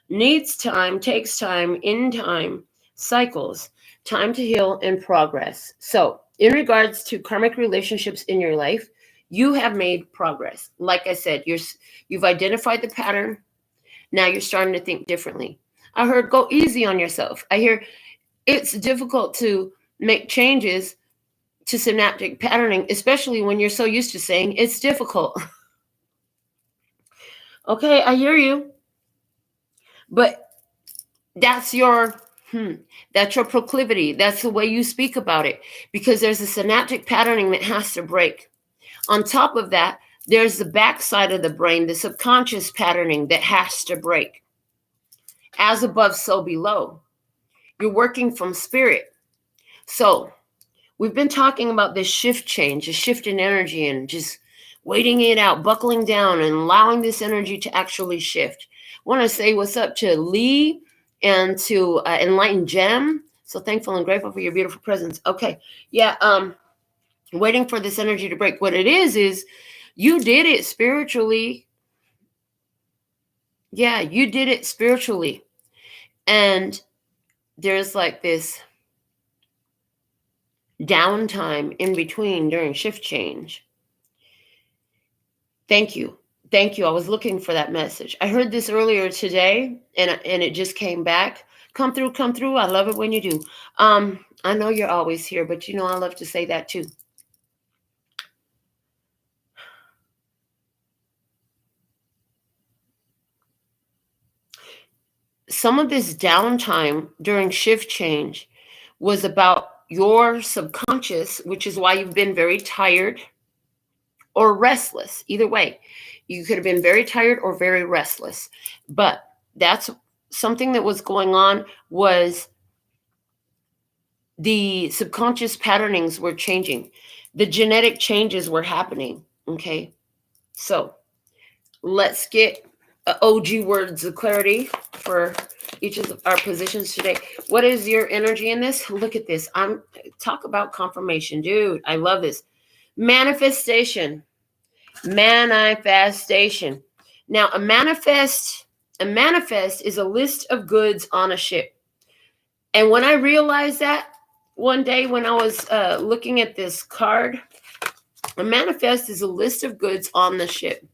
needs time, takes time, in time, cycles. Time to heal and progress. So in regards to karmic relationships in your life, you have made progress. Like I said, you've identified the pattern. Now you're starting to think differently. I heard go easy on yourself. I hear it's difficult to make changes to synaptic patterning, especially when you're so used to saying it's difficult. Okay, I hear you. But that's your that's your proclivity. That's the way you speak about it, because there's a synaptic patterning that has to break. On top of that, there's the backside of the brain, the subconscious patterning that has to break. As above, so below. You're working from spirit. So we've been talking about this shift change, a shift in energy, and just waiting it out, buckling down, and allowing this energy to actually shift. I want to say what's up to Lee and to Enlightened Gem. So thankful and grateful for your beautiful presence. Okay, yeah, waiting for this energy to break. What it is you did it spiritually. Yeah, you did it spiritually. And there's like this downtime in between during shift change. Thank you. Thank you. I was looking for that message. I heard this earlier today and it just came back. Come through, come through. I love it when you do. I know you're always here, but you know I love to say that too. Some of this downtime during shift change was about your subconscious, which is why you've been very tired or restless. Either way, you could have been very tired or very restless. But that's something that was going on, was the subconscious patternings were changing. The genetic changes were happening. Okay. So let's get OG words of clarity for each of our positions today. What is your energy in this? Look at this. Talk about confirmation, dude. I love this. Manifestation. Manifestation. Now, a manifest is a list of goods on a ship. And when I realized that one day when I was looking at this card, a manifest is a list of goods on the ship.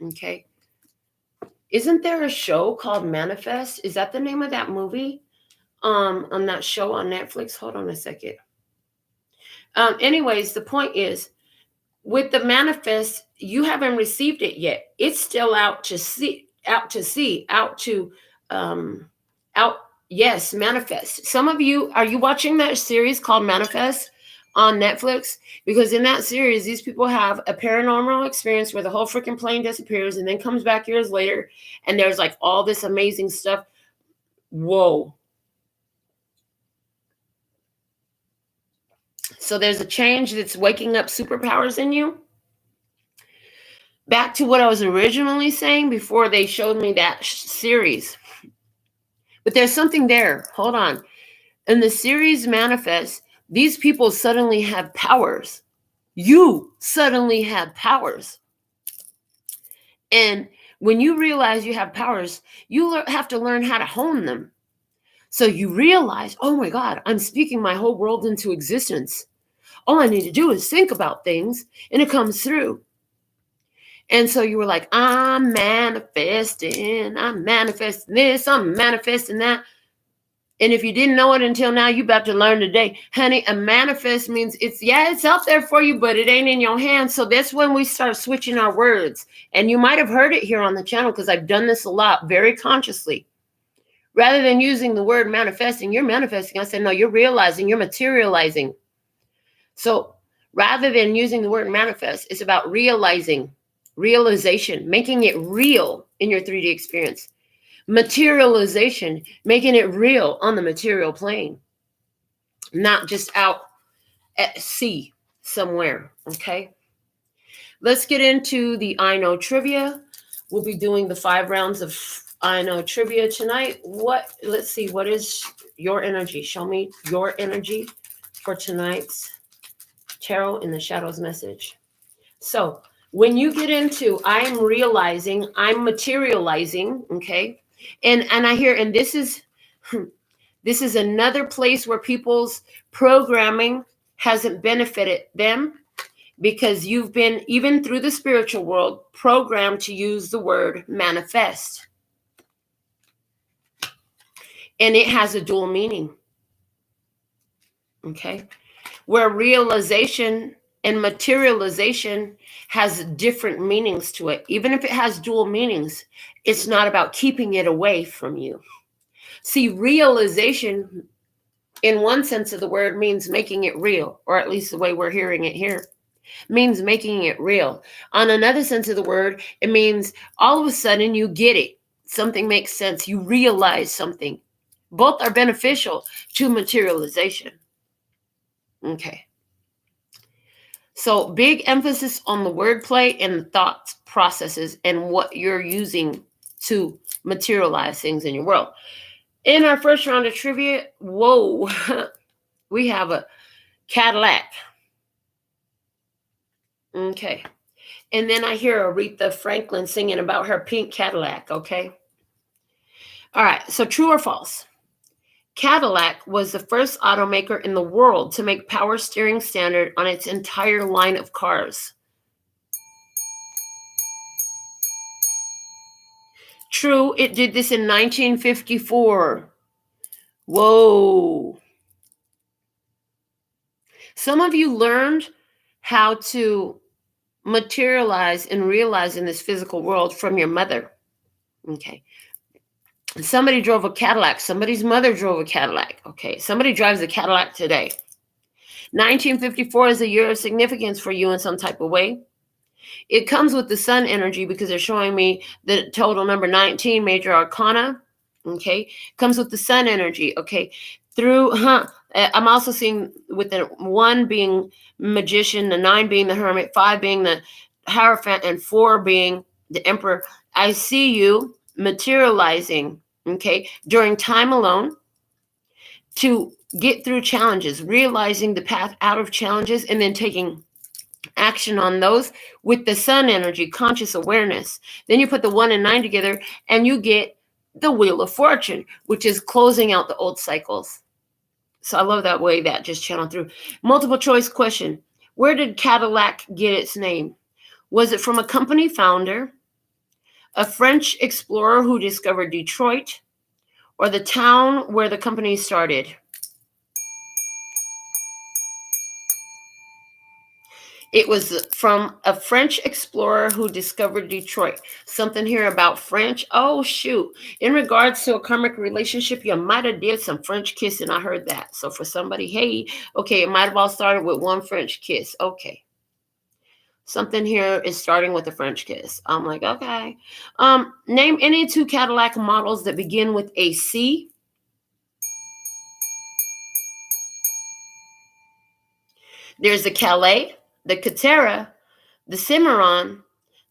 Okay. Isn't there a show called Manifest? Is that the name of that movie? On that show on Netflix? Hold on a second. Anyways, the point is, with the manifest, you haven't received it yet. It's still out to see. Yes, Manifest. Some of you, are you watching that series called Manifest on Netflix? Because in that series, these people have a paranormal experience where the whole freaking plane disappears and then comes back years later, and there's like all this amazing stuff. Whoa. So there's a change that's waking up superpowers in you. Back to what I was originally saying before they showed me that series. But there's something there. Hold on. In the series Manifest, these people suddenly have powers. You suddenly have powers. And when you realize you have powers, you have to learn how to hone them. So you realize, oh my God, I'm speaking my whole world into existence. All I need to do is think about things and it comes through. And so you were like, I'm manifesting this, I'm manifesting that. And if you didn't know it until now, you about to learn today. Honey, a manifest means it's out there for you, but it ain't in your hands. So that's when we start switching our words. And you might have heard it here on the channel because I've done this a lot very consciously. Rather than using the word manifesting, you're manifesting. I said, no, you're realizing, you're materializing. So rather than using the word manifest, it's about realization, making it real in your 3D experience. Materialization, making it real on the material plane, not just out at sea somewhere. Okay, let's get into the I Know trivia. We'll be doing the 5 rounds of I Know trivia tonight. Let's see, what is your energy? Show me your energy for tonight's Tarot in the Shadows message. So when you get into I'm realizing, I'm materializing, okay, and I hear, and this is This is another place where people's programming hasn't benefited them, because you've been, even through the spiritual world, programmed to use the word manifest. And it has a dual meaning. Okay? Where realization and materialization has different meanings to it. Even if it has dual meanings, it's not about keeping it away from you. See, realization, in one sense of the word, means making it real, or at least the way we're hearing it here, means making it real. On another sense of the word, it means all of a sudden you get it. Something makes sense. You realize something. Both are beneficial to materialization. Okay. So big emphasis on the wordplay and the thoughts, processes, and what you're using to materialize things in your world. In our first round of trivia, whoa, we have a Cadillac. Okay. And then I hear Aretha Franklin singing about her pink Cadillac, okay? All right, so true or false? Cadillac was the first automaker in the world to make power steering standard on its entire line of cars. True, it did this in 1954. Whoa. Some of you learned how to materialize and realize in this physical world from your mother. Okay. Somebody drove a Cadillac. Somebody's mother drove a Cadillac. Okay. Somebody drives a Cadillac today. 1954 is a year of significance for you in some type of way. It comes with the sun energy because they're showing me the total number 19, major arcana. Okay. Comes with the sun energy. Okay. I'm also seeing with the 1 being magician, the 9 being the hermit, 5 being the Heraphant, and 4 being the emperor. I see you materializing, okay, during time alone to get through challenges, realizing the path out of challenges, and then taking action on those with the sun energy, conscious awareness. Then you put the 1 and 9 together and you get the Wheel of Fortune, which is closing out the old cycles. So I love that way that just channeled through. Multiple choice question. Where did Cadillac get its name? Was it from a company founder, a French explorer who discovered Detroit, or the town where the company started? It was from a French explorer who discovered Detroit. Something here about French. Oh, shoot. In regards to a karmic relationship, you might have did some French kissing. I heard that. So for somebody, hey, okay, it might have all started with one French kiss. Okay. Something here is starting with a French kiss. I'm like, okay. Name any 2 Cadillac models that begin with a C. There's the Calais, the Catera, the Cimarron,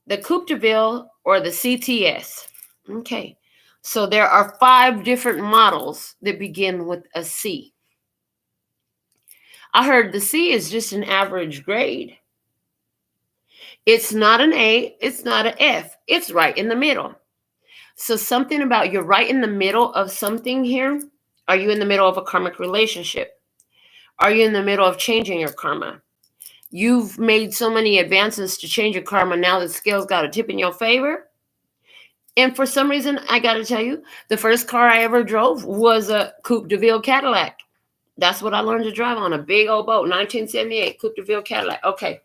the Coupe de Ville, or the CTS. Okay. So there are 5 different models that begin with a C. I heard the C is just an average grade. It's not an A. It's not an F. It's right in the middle. So something about you're right in the middle of something here. Are you in the middle of a karmic relationship? Are you in the middle of changing your karma? You've made so many advances to change your karma. Now the scale's got a tip in your favor. And for some reason, I got to tell you, the first car I ever drove was a Coupe de Ville Cadillac. That's what I learned to drive on, a big old boat, 1978 Coupe de Ville Cadillac. Okay.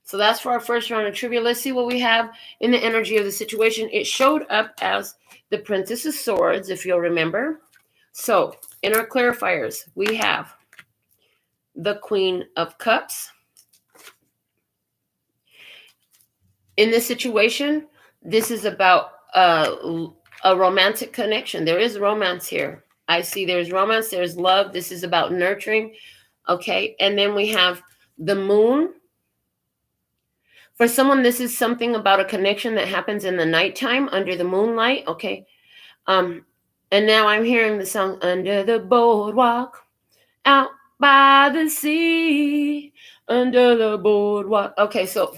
So that's for our first round of trivia. Let's see what we have in the energy of the situation. It showed up as the Princess of Swords, if you'll remember. So in our clarifiers, we have the Queen of Cups. In this situation, this is about a romantic connection. There is romance here. I see there's romance, there's love. This is about nurturing. Okay. And then we have the Moon. For someone, this is something about a connection that happens in the nighttime under the moonlight. Okay. And now I'm hearing the song Under the Boardwalk, out by the sea, under the boardwalk. Okay. So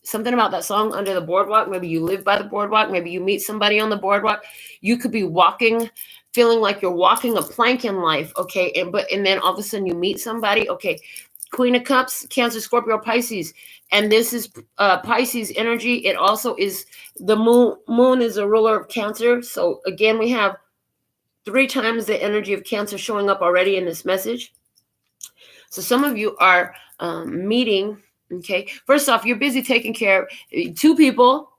something about that song, Under the Boardwalk. Maybe you live by the boardwalk. Maybe you meet somebody on the boardwalk. You could be walking feeling like you're walking a plank in life, okay? And then all of a sudden you meet somebody, okay? Queen of Cups, Cancer, Scorpio, Pisces. And this is Pisces energy. It also is the moon. Moon is a ruler of Cancer. So again, we have 3 times the energy of Cancer showing up already in this message. So some of you are meeting, okay? First off, you're busy taking care of 2 people,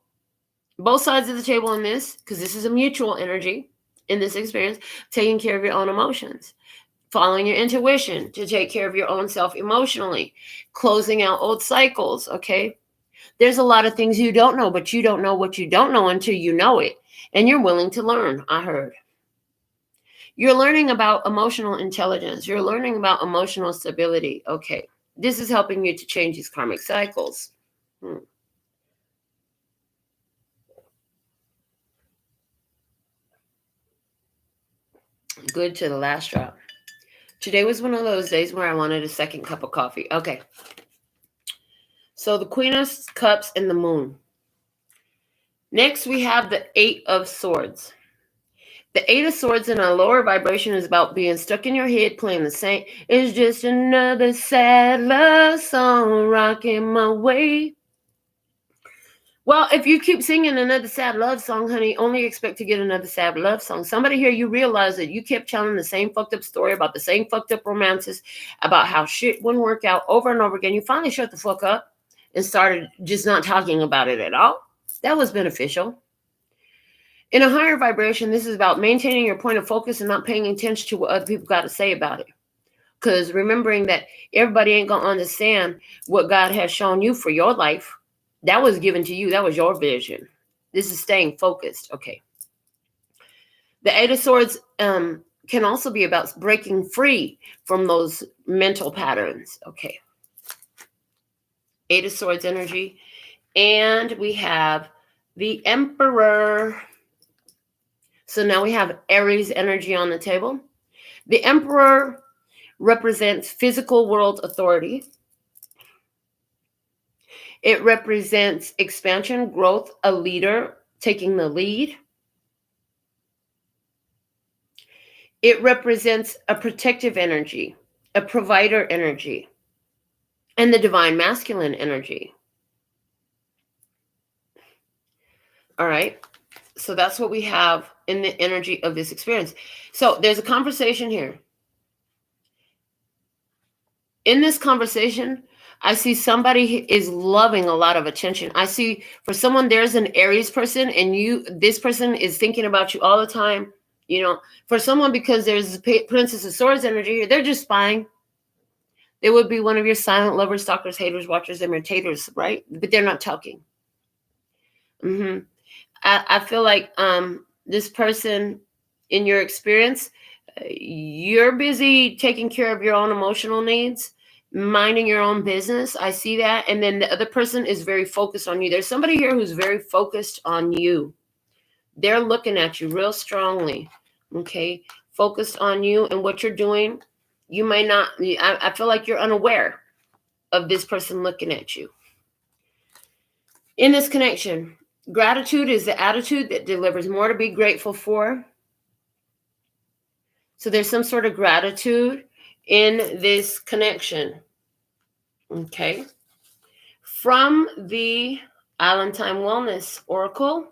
both sides of the table in this, because this is a mutual energy in this experience, taking care of your own emotions, following your intuition to take care of your own self emotionally, closing out old cycles, okay? There's a lot of things you don't know, but you don't know what you don't know until you know it. And you're willing to learn, I heard. You're learning about emotional intelligence. You're learning about emotional stability. Okay. This is helping you to change these karmic cycles. Good to the last drop. Today was one of those days where I wanted a second cup of coffee. Okay. So the Queen of Cups and the Moon. Next, we have the 8 of Swords. The 8 of Swords in a lower vibration is about being stuck in your head, playing the same. It's just another sad love song, rocking my way. Well, if you keep singing another sad love song, honey, only expect to get another sad love song. Somebody here, you realize that you kept telling the same fucked up story about the same fucked up romances, about how shit wouldn't work out over and over again. You finally shut the fuck up and started just not talking about it at all. That was beneficial. In a higher vibration, this is about maintaining your point of focus and not paying attention to what other people got to say about it. Because remembering that everybody ain't going to understand what God has shown you for your life. That was given to you. That was your vision. This is staying focused. Okay. The 8 of Swords can also be about breaking free from those mental patterns. Okay. 8 of Swords energy. And we have the Emperor. So now we have Aries energy on the table. The Emperor represents physical world authority. It represents expansion, growth, a leader taking the lead. It represents a protective energy, a provider energy, and the divine masculine energy. All right. So that's what we have in the energy of this experience. So there's a conversation here. In this conversation, I see somebody is loving a lot of attention. I see for someone, there's an Aries person and this person is thinking about you all the time. You know, for someone, because there's Princess of Swords energy, they're just spying. They would be one of your silent lovers, stalkers, haters, watchers, imitators, right? But they're not talking. I feel like this person, in your experience, you're busy taking care of your own emotional needs, minding your own business. I see that. And then the other person is very focused on you. There's somebody here who's very focused on you. They're looking at you real strongly. Okay. Focused on you and what you're doing. You may not, I feel like you're unaware of this person looking at you. In this connection, gratitude is the attitude that delivers more to be grateful for. So there's some sort of gratitude in this connection. Okay. From the Island Time Wellness Oracle,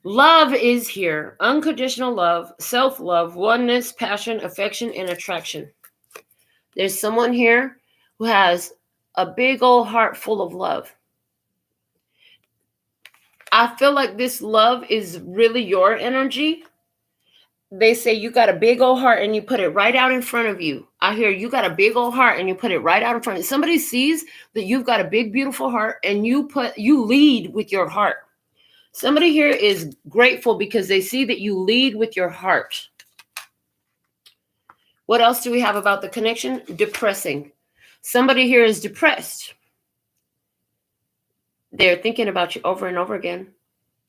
love is here. Unconditional love, self-love, oneness, passion, affection, and attraction. There's someone here who has a big old heart full of love. I feel like this love is really your energy. They say you got a big old heart and you put it right out in front of you. I hear you got a big old heart and you put it right out in front of you. Somebody sees that you've got a big, beautiful heart and you lead with your heart. Somebody here is grateful because they see that you lead with your heart. What else do we have about the connection? Depressing. Somebody here is depressed. They're thinking about you over and over again.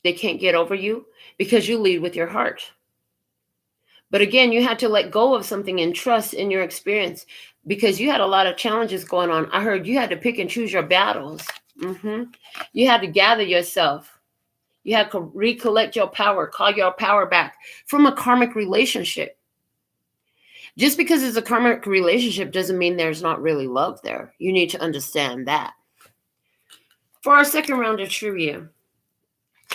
They can't get over you because you lead with your heart. But again, you had to let go of something and trust in your experience because you had a lot of challenges going on. I heard you had to pick and choose your battles. You had to gather yourself. You have to recollect your power, call your power back from a karmic relationship. Just because it's a karmic relationship doesn't mean there's not really love there. You need to understand that. For our second round of trivia,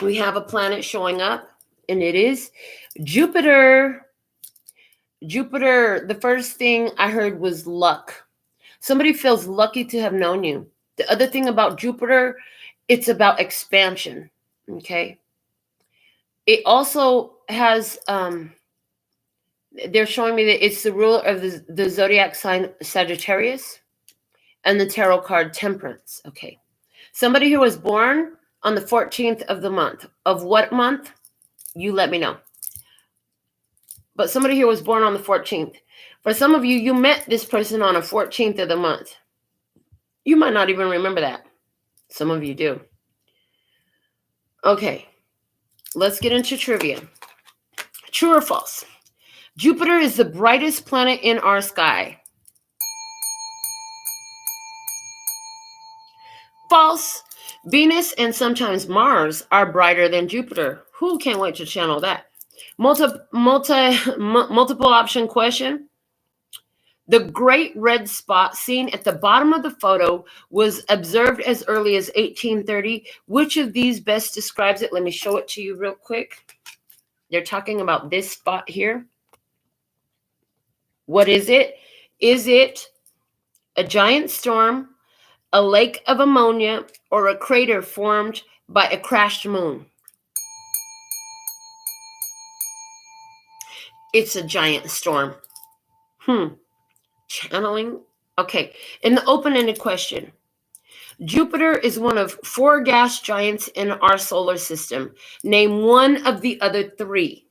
we have a planet showing up, and it is Jupiter. Jupiter, the first thing I heard was luck. Somebody feels lucky to have known you. The other thing about Jupiter, it's about expansion, okay? It also has, they're showing me that it's the ruler of the zodiac sign Sagittarius and the tarot card Temperance, okay? Somebody who was born on the 14th of the month. Of what month? You let me know. But somebody here was born on the 14th. For some of you, you met this person on the 14th of the month. You might not even remember that. Some of you do. Okay, let's get into trivia. True or false? Jupiter is the brightest planet in our sky. False. Venus and sometimes Mars are brighter than Jupiter. Who can't wait to channel that? Multiple option question. The great red spot seen at the bottom of the photo was observed as early as 1830. Which of these best describes it? Let me show it to you real quick. They're talking about this spot here. What is it? Is it a giant storm, a lake of ammonia, or a crater formed by a crashed moon? It's a giant storm. Channeling. Okay. In the open-ended question, Jupiter is one of 4 gas giants in our solar system. Name one of the other 3.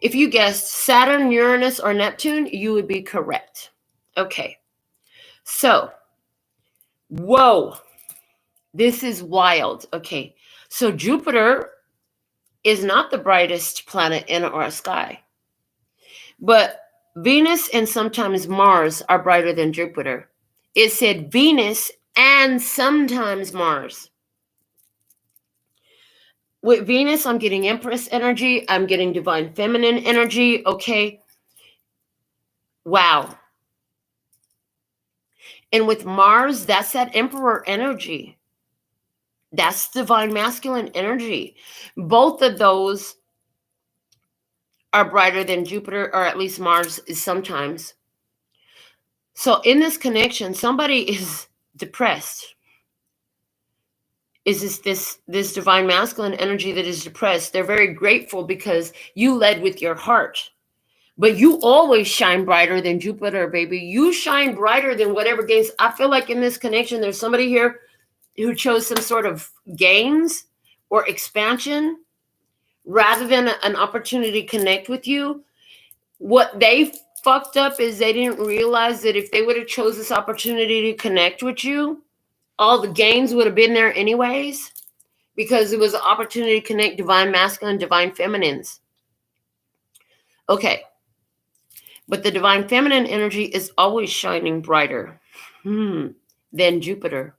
If you guessed Saturn, Uranus, or Neptune, you would be correct. Okay. So, whoa. This is wild. Okay. So Jupiter is not the brightest planet in our sky. But Venus and sometimes Mars are brighter than Jupiter. It said Venus and sometimes Mars. With Venus, I'm getting Empress energy. I'm getting Divine Feminine energy. Okay. Wow. And with Mars, that's that Emperor energy. That's Divine Masculine energy. Both of those are brighter than Jupiter, or at least Mars is sometimes. So in this connection, somebody is depressed. Is this Divine Masculine energy that is depressed? They're very grateful because you led with your heart. But you always shine brighter than Jupiter, baby. You shine brighter than whatever gains. I feel like in this connection, there's somebody here who chose some sort of gains or expansion rather than an opportunity to connect with you. What they fucked up is they didn't realize that if they would have chose this opportunity to connect with you, all the gains would have been there anyways, because it was an opportunity to connect Divine Masculine, Divine Feminines. Okay. But the Divine Feminine energy is always shining brighter than Jupiter.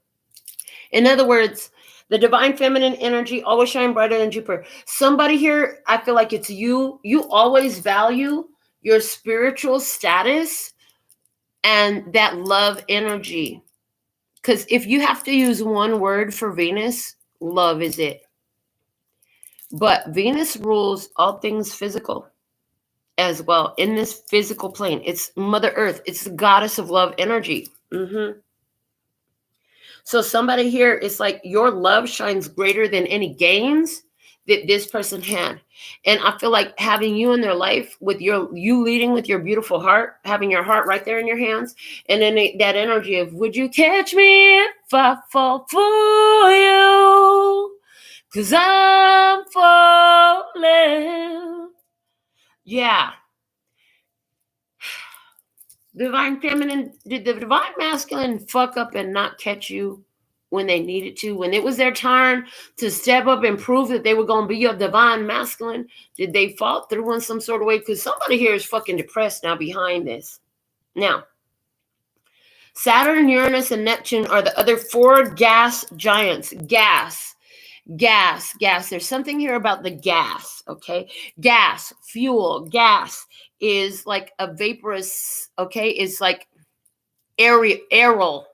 In other words, the Divine Feminine energy always shine brighter than Jupiter. Somebody here, I feel like it's you. You always value your spiritual status and that love energy. Because if you have to use one word for Venus, love is it. But Venus rules all things physical as well in this physical plane. It's Mother Earth. It's the goddess of love energy. So somebody here is like your love shines greater than any gains that this person had. And I feel like having you in their life with you leading with your beautiful heart, having your heart right there in your hands. And then that energy of, would you catch me if I fall for you? 'Cause I'm falling. Yeah. Divine Feminine, did the Divine Masculine fuck up and not catch you when they needed to? When it was their turn to step up and prove that they were going to be your Divine Masculine, did they fall through in some sort of way? Because somebody here is fucking depressed now behind this. Now, Saturn, Uranus, and Neptune are the other 4 gas giants. Gas. There's something here about the gas, okay? Gas, fuel, gas is like a vaporous, okay? It's like Ariel.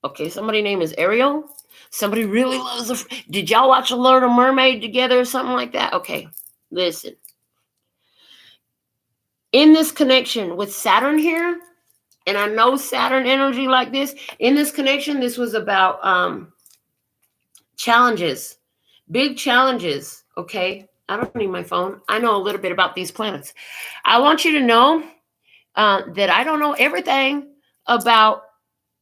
Okay, somebody's name is Ariel. Somebody really loves did y'all watch a Little Mermaid together or something like that? Okay, listen. In this connection with Saturn here, and I know Saturn energy like this, in this connection, this was about challenges, big challenges, okay? I don't need my phone. I know a little bit about these planets. I want you to know that I don't know everything about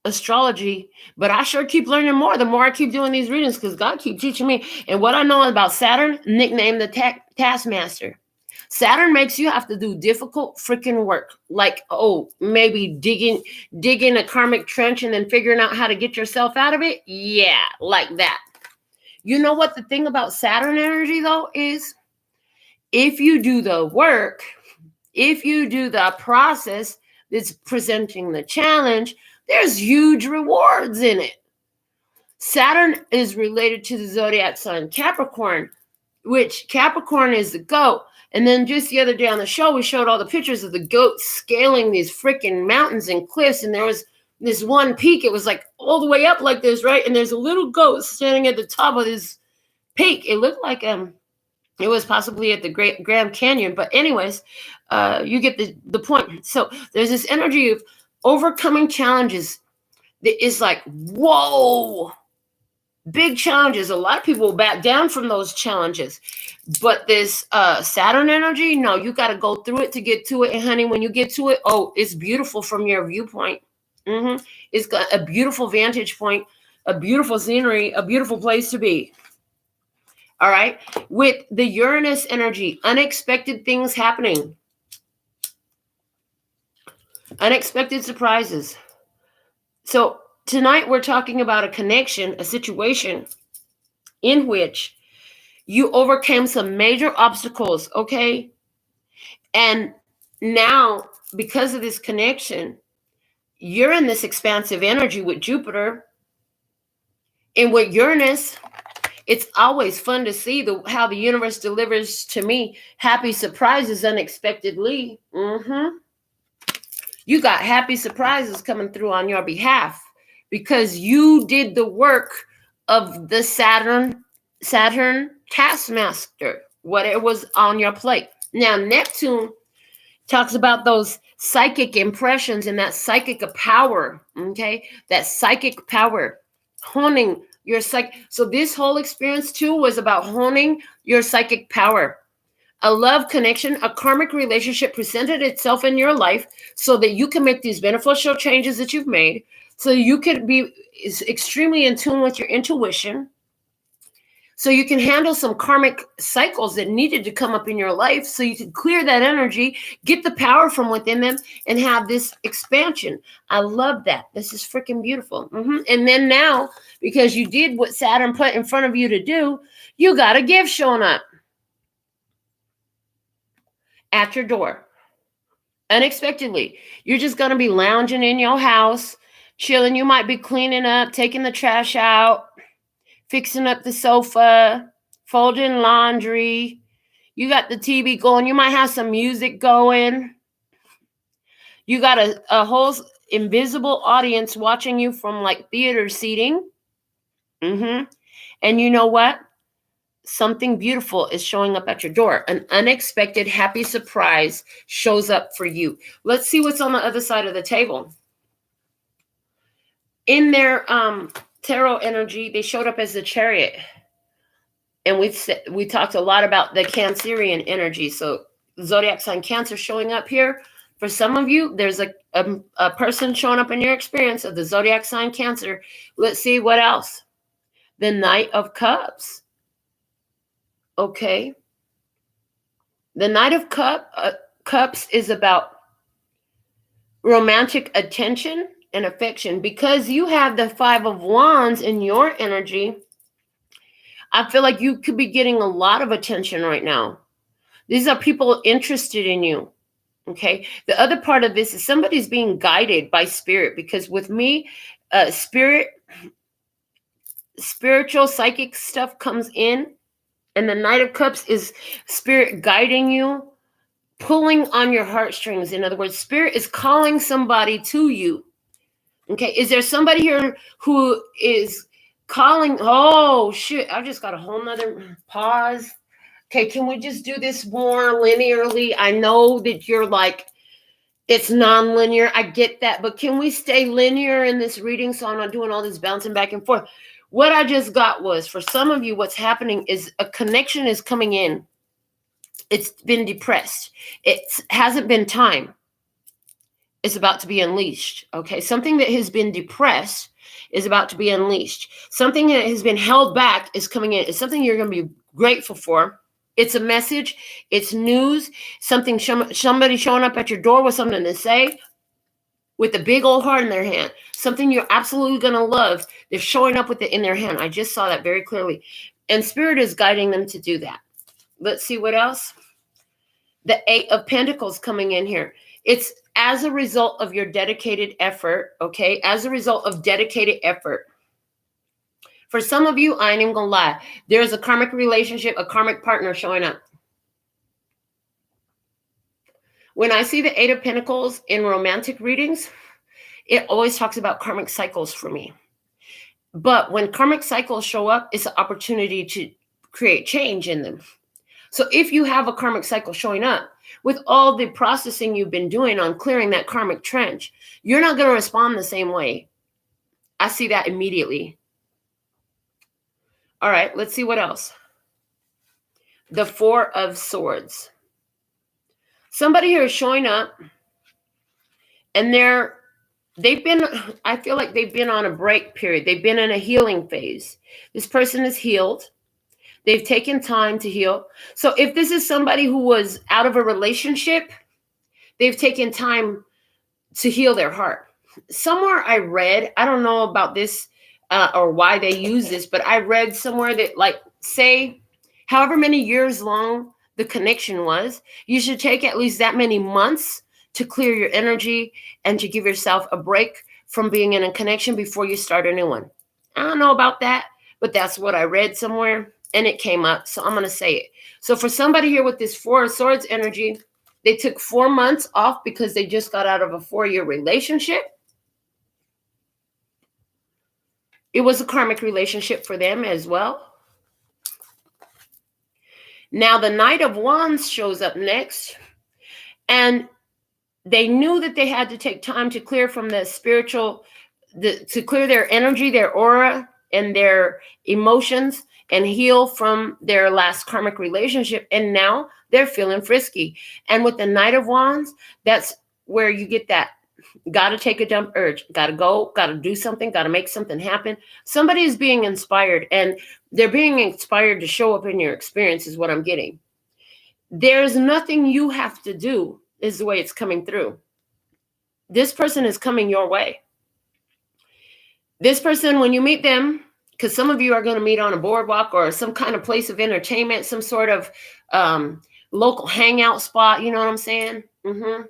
astrology, but I sure keep learning more the more I keep doing these readings, because God keeps teaching me. And what I know about Saturn, nicknamed the Taskmaster. Saturn makes you have to do difficult freaking work, like maybe digging a karmic trench and then figuring out how to get yourself out of it. Yeah, like that. You know what the thing about Saturn energy though is? If you do the work, if you do the process that's presenting the challenge, there's huge rewards in it. Saturn is related to the zodiac sign Capricorn, which Capricorn is the goat. And then just the other day on the show, we showed all the pictures of the goats scaling these freaking mountains and cliffs. And there was this one peak. It was like all the way up like this, right? And there's a little goat standing at the top of this peak. It looked like it was possibly at the Grand Canyon. But anyways, you get the point. So there's this energy of overcoming challenges that is like, whoa, big challenges. A lot of people will back down from those challenges. But this Saturn energy, no, you got to go through it to get to it. And honey, when you get to it, it's beautiful from your viewpoint. It's got a beautiful vantage point, a beautiful scenery, a beautiful place to be. All right. With the Uranus energy, unexpected things happening. Unexpected surprises. So tonight we're talking about a connection, a situation in which you overcame some major obstacles, okay? And now, because of this connection, you're in this expansive energy with Jupiter. And with Uranus, it's always fun to see how the universe delivers to me happy surprises unexpectedly. You got happy surprises coming through on your behalf because you did the work of the Saturn taskmaster, what it was on your plate. Now, Neptune talks about those psychic impressions and that psychic power, okay? That psychic power, honing your So this whole experience too was about honing your psychic power. A love connection, a karmic relationship presented itself in your life so that you can make these beneficial changes that you've made, so you can be extremely in tune with your intuition, so you can handle some karmic cycles that needed to come up in your life, so you can clear that energy, get the power from within them, and have this expansion. I love that. This is freaking beautiful. And then now, because you did what Saturn put in front of you to do, you got a gift showing up at your door. Unexpectedly. You're just going to be lounging in your house, chilling. You might be cleaning up, taking the trash out, fixing up the sofa, folding laundry. You got the TV going. You might have some music going. You got a whole invisible audience watching you from like theater seating. And you know what? Something beautiful is showing up at your door. An unexpected happy surprise shows up for you. Let's see what's on the other side of the table. In their tarot energy, they showed up as the Chariot. And we talked a lot about the Cancerian energy. So zodiac sign Cancer showing up here. For some of you, there's a person showing up in your experience of the zodiac sign Cancer. Let's see what else. The Knight of Cups. Okay. The Knight of Cups is about romantic attention and affection. Because you have the Five of Wands in your energy, I feel like you could be getting a lot of attention right now. These are people interested in you. Okay. The other part of this is somebody's being guided by spirit, because with me, spiritual psychic stuff comes in, and the Knight of Cups is spirit guiding you, pulling on your heartstrings. In other words, spirit is calling somebody to you. Okay. Is there somebody here who is calling? Oh, shit. I just got a whole nother pause. Okay. Can we just do this more linearly? I know that you're like, it's non-linear. I get that. But can we stay linear in this reading so I'm not doing all this bouncing back and forth? What I just got was, for some of you, what's happening is a connection is coming in. It's been depressed. It hasn't been time. It's about to be unleashed. Okay. Something that has been depressed is about to be unleashed. Something that has been held back is coming in. It's something you're going to be grateful for. It's a message. It's news. Something, somebody showing up at your door with something to say, with a big old heart in their hand. Something you're absolutely going to love. They're showing up with it in their hand. I just saw that very clearly. And spirit is guiding them to do that. Let's see what else. The 8 of Pentacles coming in here. It's as a result of your dedicated effort. Okay. As a result of dedicated effort. For some of you, I ain't even gonna lie, there's a karmic relationship, a karmic partner showing up. When I see the 8 of Pentacles in romantic readings, it always talks about karmic cycles for me. But when karmic cycles show up, it's an opportunity to create change in them. So if you have a karmic cycle showing up, with all the processing you've been doing on clearing that karmic trench, you're not going to respond the same way. I see that immediately. All right, let's see what else. The 4 of Swords. Somebody here is showing up, and I feel like they've been on a break period. They've been in a healing phase. This person is healed. They've taken time to heal. So if this is somebody who was out of a relationship, they've taken time to heal their heart. Somewhere I read, I don't know about this or why they use this, but I read somewhere that, like, say, however many years long the connection was, you should take at least that many months to clear your energy and to give yourself a break from being in a connection before you start a new one. I don't know about that, but that's what I read somewhere, and it came up, so I'm going to say it. So for somebody here with this 4 of Swords energy, they took 4 months off because they just got out of a 4-year relationship. It was a karmic relationship for them as well. Now the Knight of Wands shows up next, and they knew that they had to take time to clear from the spiritual, to clear their energy, their aura, and their emotions, and heal from their last karmic relationship. And now they're feeling frisky. And with the Knight of Wands, that's where you get that got to take a dump urge, got to go, got to do something, got to make something happen. Somebody is being inspired, and they're being inspired to show up in your experience is what I'm getting. There's nothing you have to do, is the way it's coming through. This person is coming your way. This person, when you meet them, because some of you are going to meet on a boardwalk or some kind of place of entertainment, some sort of local hangout spot, you know what I'm saying? Mm-hmm.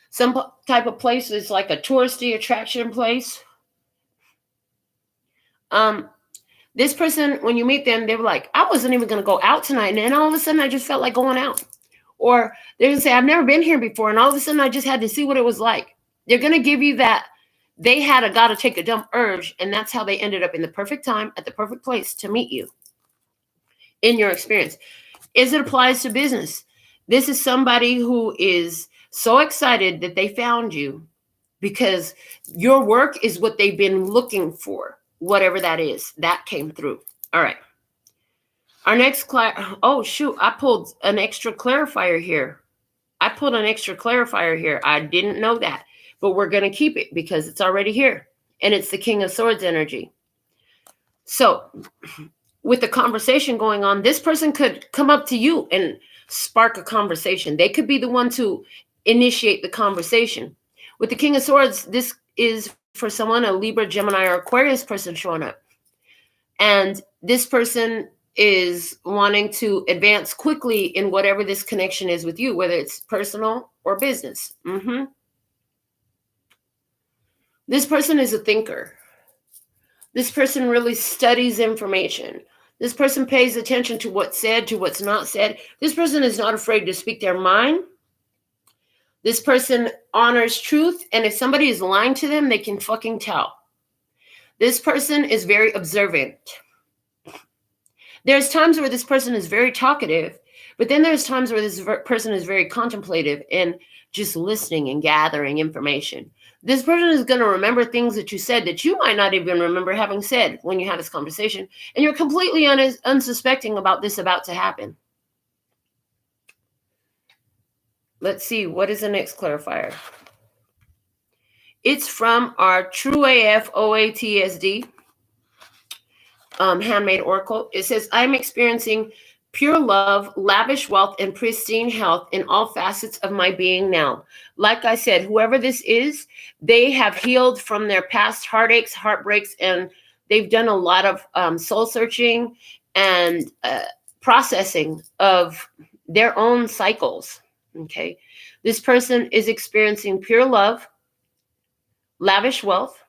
Some type of place is like a touristy attraction place. This person, when you meet them, they were like, I wasn't even going to go out tonight. And then all of a sudden I just felt like going out. Or they're going to say, I've never been here before. And all of a sudden I just had to see what it was like. They're going to give you that. They had a got to take a dump urge. And that's how they ended up in the perfect time at the perfect place to meet you in your experience. As it applies to business, this is somebody who is so excited that they found you because your work is what they've been looking for, whatever that is. That came through. All right. Our next oh, shoot. I pulled an extra clarifier here. I didn't know that, but we're going to keep it because it's already here. And it's the King of Swords energy. So with the conversation going on, this person could come up to you and spark a conversation. They could be the one to initiate the conversation. With the King of Swords, this is for someone, a Libra, Gemini, or Aquarius person showing up. And this person is wanting to advance quickly in whatever this connection is with you, whether it's personal or business. This person is a thinker. This person really studies information. This person pays attention to what's said, to what's not said. This person is not afraid to speak their mind. This person honors truth, and if somebody is lying to them, they can fucking tell. This person is very observant. There's times where this person is very talkative, but then there's times where this person is very contemplative and just listening and gathering information. This person is going to remember things that you said that you might not even remember having said when you had this conversation, and you're completely unsuspecting about this about to happen. Let's see, what is the next clarifier? It's from our True AF OATSD handmade oracle. It says, I'm experiencing pure love, lavish wealth, and pristine health in all facets of my being now. Like I said, whoever this is, they have healed from their past heartaches, heartbreaks, and they've done a lot of soul searching and processing of their own cycles. Okay. This person is experiencing pure love, lavish wealth,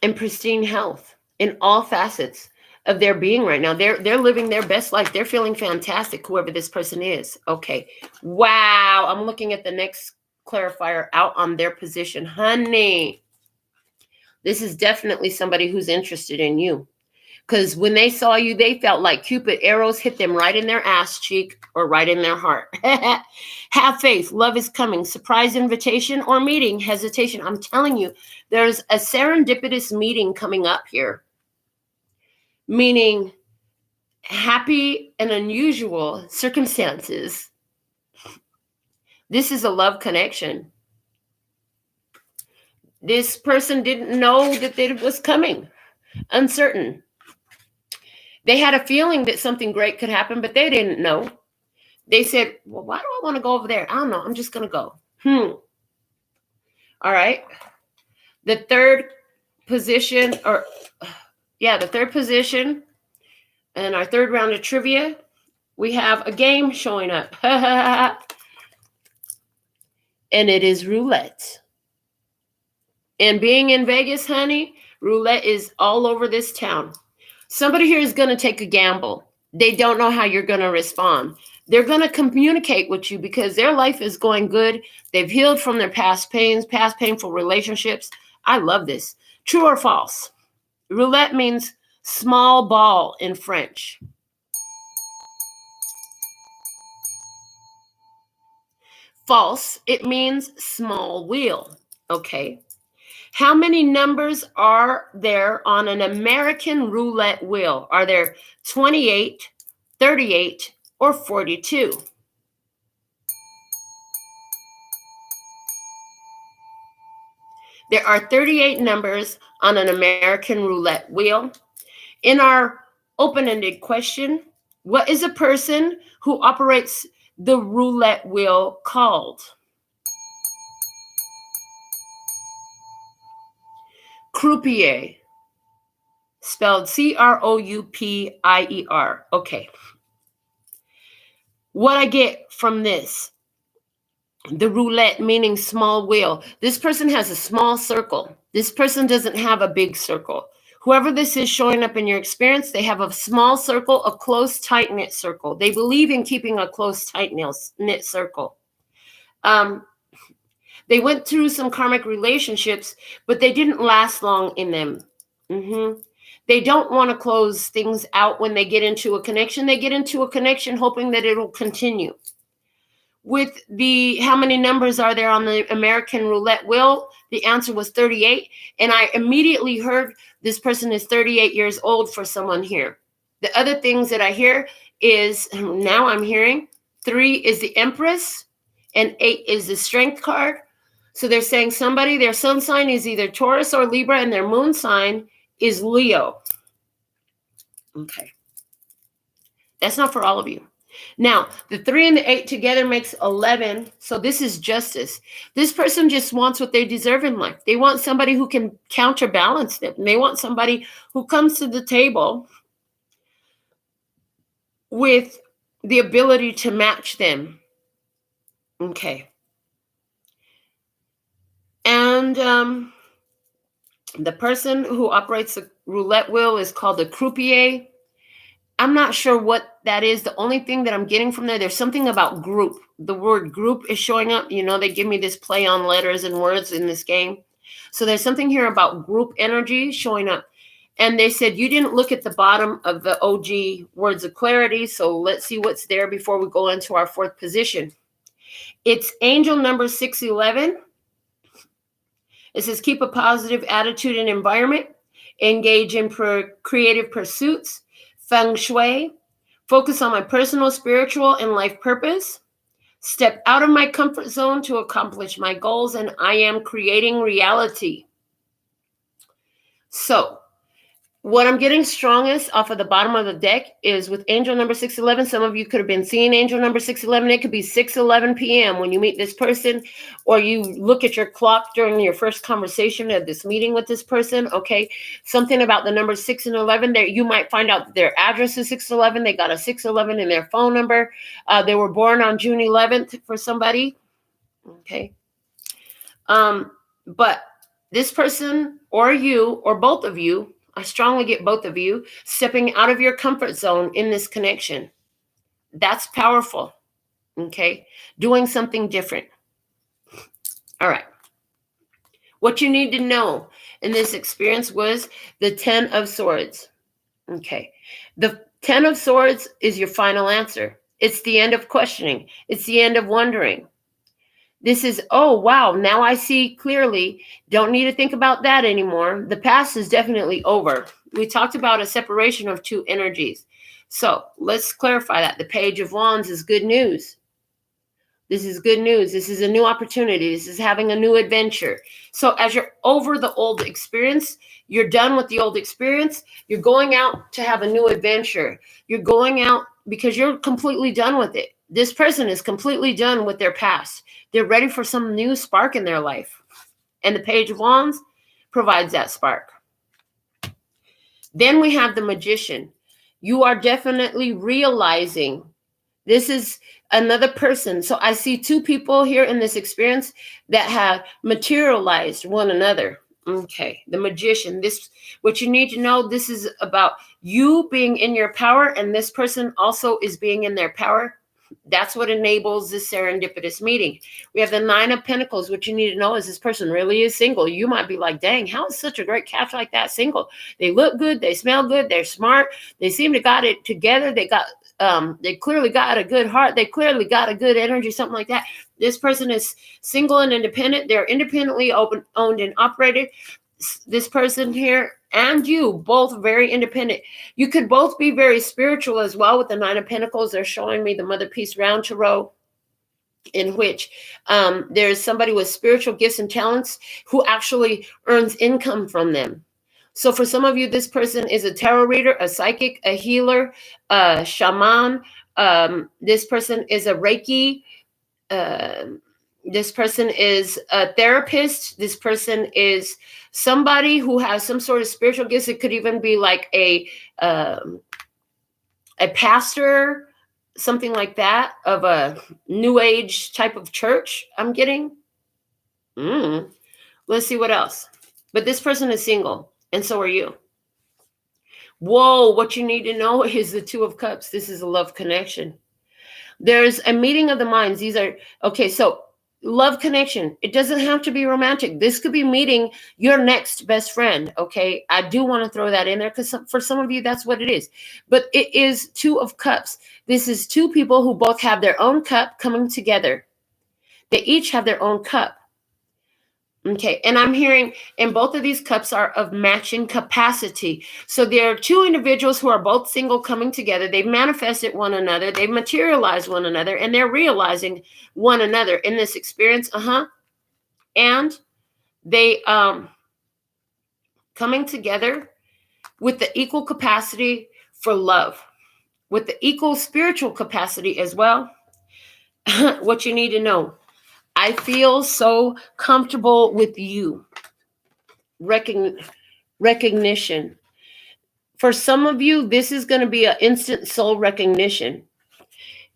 and pristine health in all facets of their being right now. They're living their best life. They're feeling fantastic, whoever this person is. Okay. Wow. I'm looking at the next clarifier out on their position. Honey, this is definitely somebody who's interested in you. Because when they saw you, they felt like Cupid arrows hit them right in their ass cheek or right in their heart. Have faith. Love is coming. Surprise invitation or meeting. Hesitation. I'm telling you, there's a serendipitous meeting coming up here. Meaning happy and unusual circumstances. This is a love connection. This person didn't know that it was coming. Uncertain. They had a feeling that something great could happen, but they didn't know. They said, well, why do I want to go over there? I don't know. I'm just going to go. All right. The third position, the third position and our third round of trivia, we have a game showing up. And it is roulette. And being in Vegas, honey, roulette is all over this town. Somebody here is going to take a gamble. They don't know how you're going to respond. They're going to communicate with you because their life is going good. They've healed from their past pains, past painful relationships. I love this. True or false? Roulette means small ball in French. False, it means small wheel. Okay. How many numbers are there on an American roulette wheel? Are there 28, 38, or 42? There are 38 numbers on an American roulette wheel. In our open-ended question, what is a person who operates the roulette wheel called? Croupier, spelled Croupier. Okay. What I get from this, the roulette meaning small wheel. This person has a small circle. This person doesn't have a big circle. Whoever this is showing up in your experience, they have a small circle, a close, tight-knit circle. They believe in keeping a close, tight-knit circle. They went through some karmic relationships, but they didn't last long in them. They don't want to close things out when they get into a connection. They get into a connection hoping that it'll continue. With the how many numbers are there on the American roulette wheel? The answer was 38. And I immediately heard this person is 38 years old for someone here. The other things that I hear is, now I'm hearing 3 is the Empress and 8 is the Strength card. So they're saying somebody, their sun sign is either Taurus or Libra, and their moon sign is Leo. Okay. That's not for all of you. Now, the 3 and the 8 together makes 11. So this is justice. This person just wants what they deserve in life. They want somebody who can counterbalance them. They want somebody who comes to the table with the ability to match them. Okay. And the person who operates the roulette wheel is called a croupier. I'm not sure what that is. The only thing that I'm getting from there's something about group. The word group is showing up. You know, they give me this play on letters and words in this game. So there's something here about group energy showing up. And they said you didn't look at the bottom of the OG words of clarity. So let's see what's there before we go into our fourth position. It's angel number 611. It says keep a positive attitude and environment. Engage in creative pursuits. Feng Shui. Focus on my personal, spiritual, and life purpose. Step out of my comfort zone to accomplish my goals, and I am creating reality. So, what I'm getting strongest off of the bottom of the deck is with angel number 611. Some of you could have been seeing angel number 611. It could be 6:11 p.m. when you meet this person, or you look at your clock during your first conversation of this meeting with this person. Okay, something about the number 6 and 11 there. You might find out that their address is 611. They got a 611 in their phone number. They were born on June 11th for somebody. Okay, but this person or you or both of you, I strongly get both of you stepping out of your comfort zone in this connection. That's powerful. Okay. Doing something different. All right. What you need to know in this experience was the 10 of Swords. Okay. The 10 of Swords is your final answer. It's the end of questioning. It's the end of wondering. This is, oh, wow, now I see clearly. Don't need to think about that anymore. The past is definitely over. We talked about a separation of two energies. So let's clarify that. The Page of Wands is good news. This is good news. This is a new opportunity. This is having a new adventure. So as you're over the old experience, you're done with the old experience. You're going out to have a new adventure. You're going out because you're completely done with it. This person is completely done with their past. They're ready for some new spark in their life. And the Page of Wands provides that spark. Then we have the Magician. You are definitely realizing this is another person. So I see two people here in this experience that have materialized one another. Okay, the Magician. This, what you need to know, this is about you being in your power, and this person also is being in their power. That's what enables this serendipitous meeting. We have the 9 of Pentacles. What you need to know is this person really is single. You might be like, dang, how is such a great catch like that single? They look good. They smell good. They're smart. They seem to got it together. They clearly got a good heart. They clearly got a good energy, something like that. This person is single and independent. They're independently owned and operated. This person here and you, both very independent. You could both be very spiritual as well with the 9 of Pentacles. They're showing me the Mother Peace Round Tarot, in which there's somebody with spiritual gifts and talents who actually earns income from them. So for some of you, this person is a tarot reader, a psychic, a healer, a shaman. This person is a Reiki. This person is a therapist. This person is somebody who has some sort of spiritual gifts. It could even be like a pastor, something like that, of a new age type of church, I'm getting. Let's see what else. But this person is single, and so are you. Whoa, what you need to know is the 2 of Cups. This is a love connection. There's a meeting of the minds. These are, okay, so love connection. It doesn't have to be romantic. This could be meeting your next best friend, okay? I do want to throw that in there because for some of you, that's what it is. But it is 2 of Cups. This is 2 people who both have their own cup coming together. They each have their own cup. Okay, and I'm hearing, and both of these cups are of matching capacity. So there are 2 individuals who are both single coming together. They've manifested one another. They've materialized one another, and they're realizing one another in this experience. And they coming together with the equal capacity for love, with the equal spiritual capacity as well. What you need to know. I feel so comfortable with you. Recognition. For some of you, this is going to be an instant soul recognition.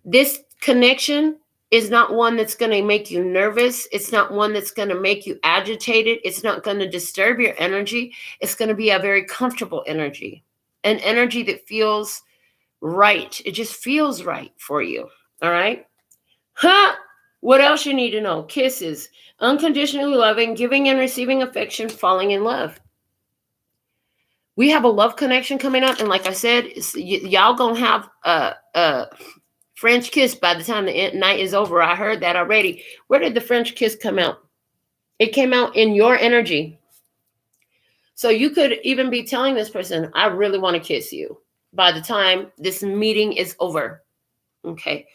This connection is not one that's going to make you nervous. It's not one that's going to make you agitated. It's not going to disturb your energy. It's going to be a very comfortable energy, an energy that feels right. It just feels right for you. All right. What else you need to know? Kisses, unconditionally loving, giving and receiving affection, falling in love. We have a love connection coming up. And like I said, y'all going to have a French kiss by the time the night is over. I heard that already. Where did the French kiss come out? It came out in your energy. So you could even be telling this person, I really want to kiss you by the time this meeting is over. Okay.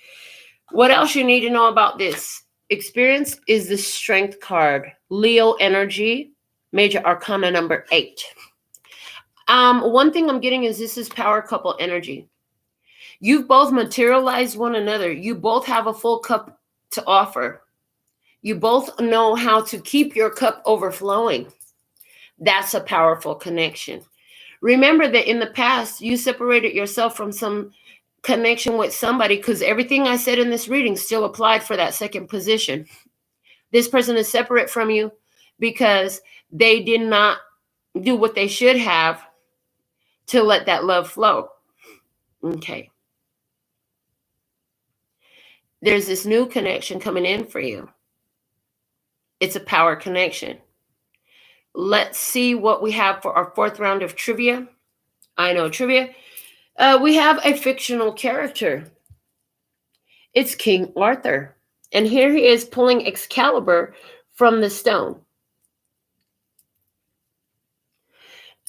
What else you need to know about this experience is the Strength card. Leo energy, major arcana number 8. One thing I'm getting is this is power couple energy. You've both materialized one another. You both have a full cup to offer. You both know how to keep your cup overflowing. That's a powerful connection. Remember that in the past, you separated yourself from some connection with somebody because everything I said in this reading still applied for that second position. This person is separate from you because they did not do what they should have to let that love flow. Okay. There's this new connection coming in for you. It's a power connection. Let's see what we have for our 4th round of trivia. I know trivia. We have a fictional character. It's King Arthur. And here he is pulling Excalibur from the stone.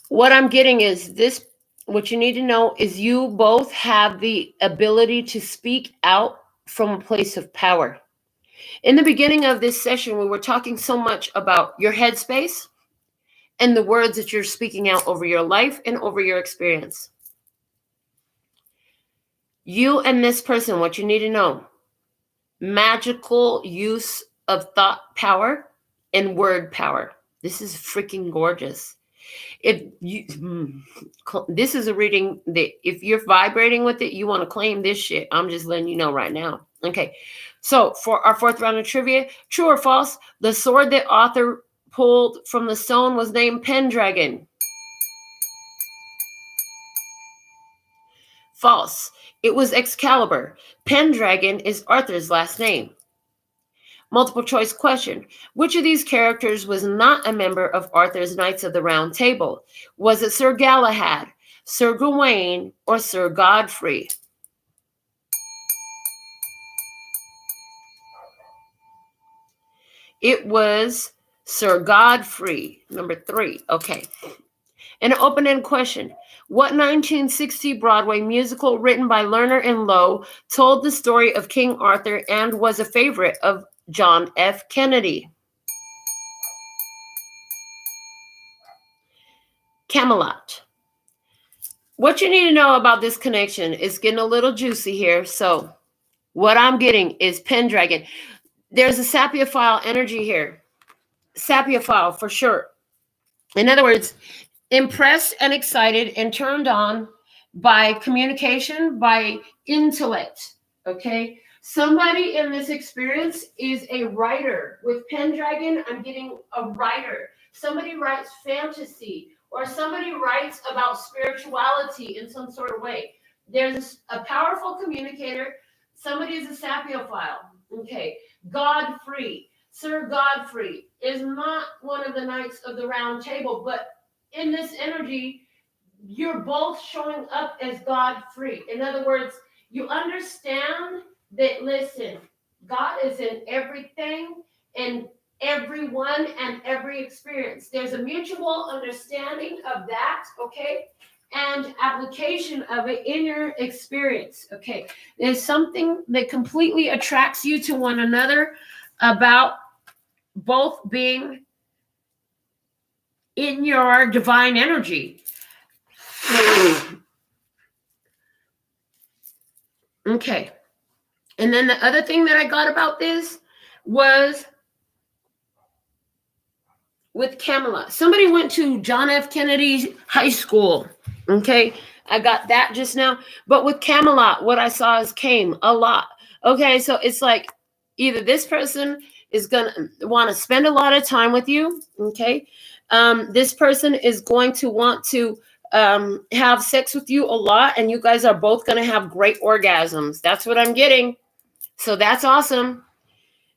What I'm getting is this, what you need to know is you both have the ability to speak out from a place of power. In the beginning of this session, we were talking so much about your headspace and the words that you're speaking out over your life and over your experience. You and this person, what you need to know, magical use of thought power and word power. This is freaking gorgeous. This is a reading that if you're vibrating with it, you want to claim this shit. I'm just letting you know right now. Okay. So for our 4th round of trivia, true or false, the sword that Arthur pulled from the stone was named Pendragon. False. It was Excalibur. Pendragon is Arthur's last name. Multiple choice question. Which of these characters was not a member of Arthur's Knights of the Round Table? Was it Sir Galahad, Sir Gawain, or Sir Godfrey? It was Sir Godfrey, number 3. Okay. An open-ended question. What 1960 Broadway musical written by Lerner and Lowe told the story of King Arthur and was a favorite of John F. Kennedy? Camelot. What you need to know about this connection is getting a little juicy here. So what I'm getting is Pendragon. There's a sapiophile energy here. Sapiophile for sure. In other words, impressed and excited and turned on by communication, by intellect. Okay. Somebody in this experience is a writer. With Pendragon, I'm getting a writer. Somebody writes fantasy, or somebody writes about spirituality in some sort of way. There's a powerful communicator. Somebody is a sapiophile. Okay. Godfrey. Sir Godfrey is not one of the Knights of the Round Table, but in this energy, you're both showing up as Godfrey. In other words, you understand that, listen, God is in everything and everyone and every experience. There's a mutual understanding of that, okay? And application of it in your experience, okay? There's something that completely attracts you to one another about both being in your divine energy. Okay. And then the other thing that I got about this was with Camelot. Somebody went to John F. Kennedy High School. Okay, I got that just now. But with Camelot, what I saw is came a lot. Okay, so it's like either this person is going to want to spend a lot of time with you. Okay, this person is going to want to have sex with you a lot, and you guys are both going to have great orgasms. That's what I'm getting. So that's awesome.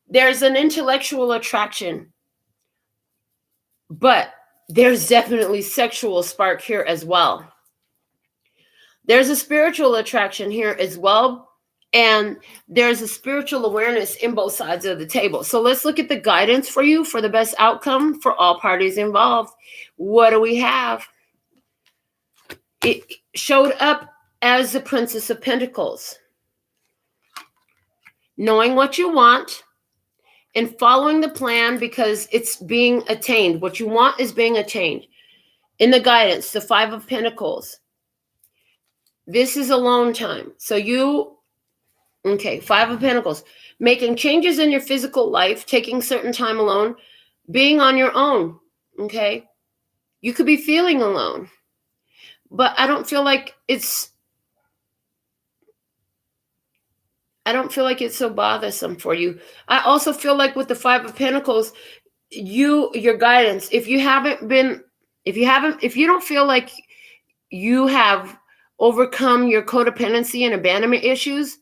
There's an intellectual attraction, but there's definitely sexual spark here as well. There's a spiritual attraction here as well. And there's a spiritual awareness in both sides of the table. So let's look at the guidance for you for the best outcome for all parties involved. What do we have? It showed up as the Princess of Pentacles. Knowing what you want and following the plan because it's being attained. What you want is being attained. In the guidance, the Five of Pentacles. This is alone time. So Five of Pentacles. Making changes in your physical life, taking certain time alone, being on your own, okay? You could be feeling alone, but I don't feel like it's so bothersome for you. I also feel like with the Five of Pentacles, your guidance, if you don't feel like you have overcome your codependency and abandonment issues,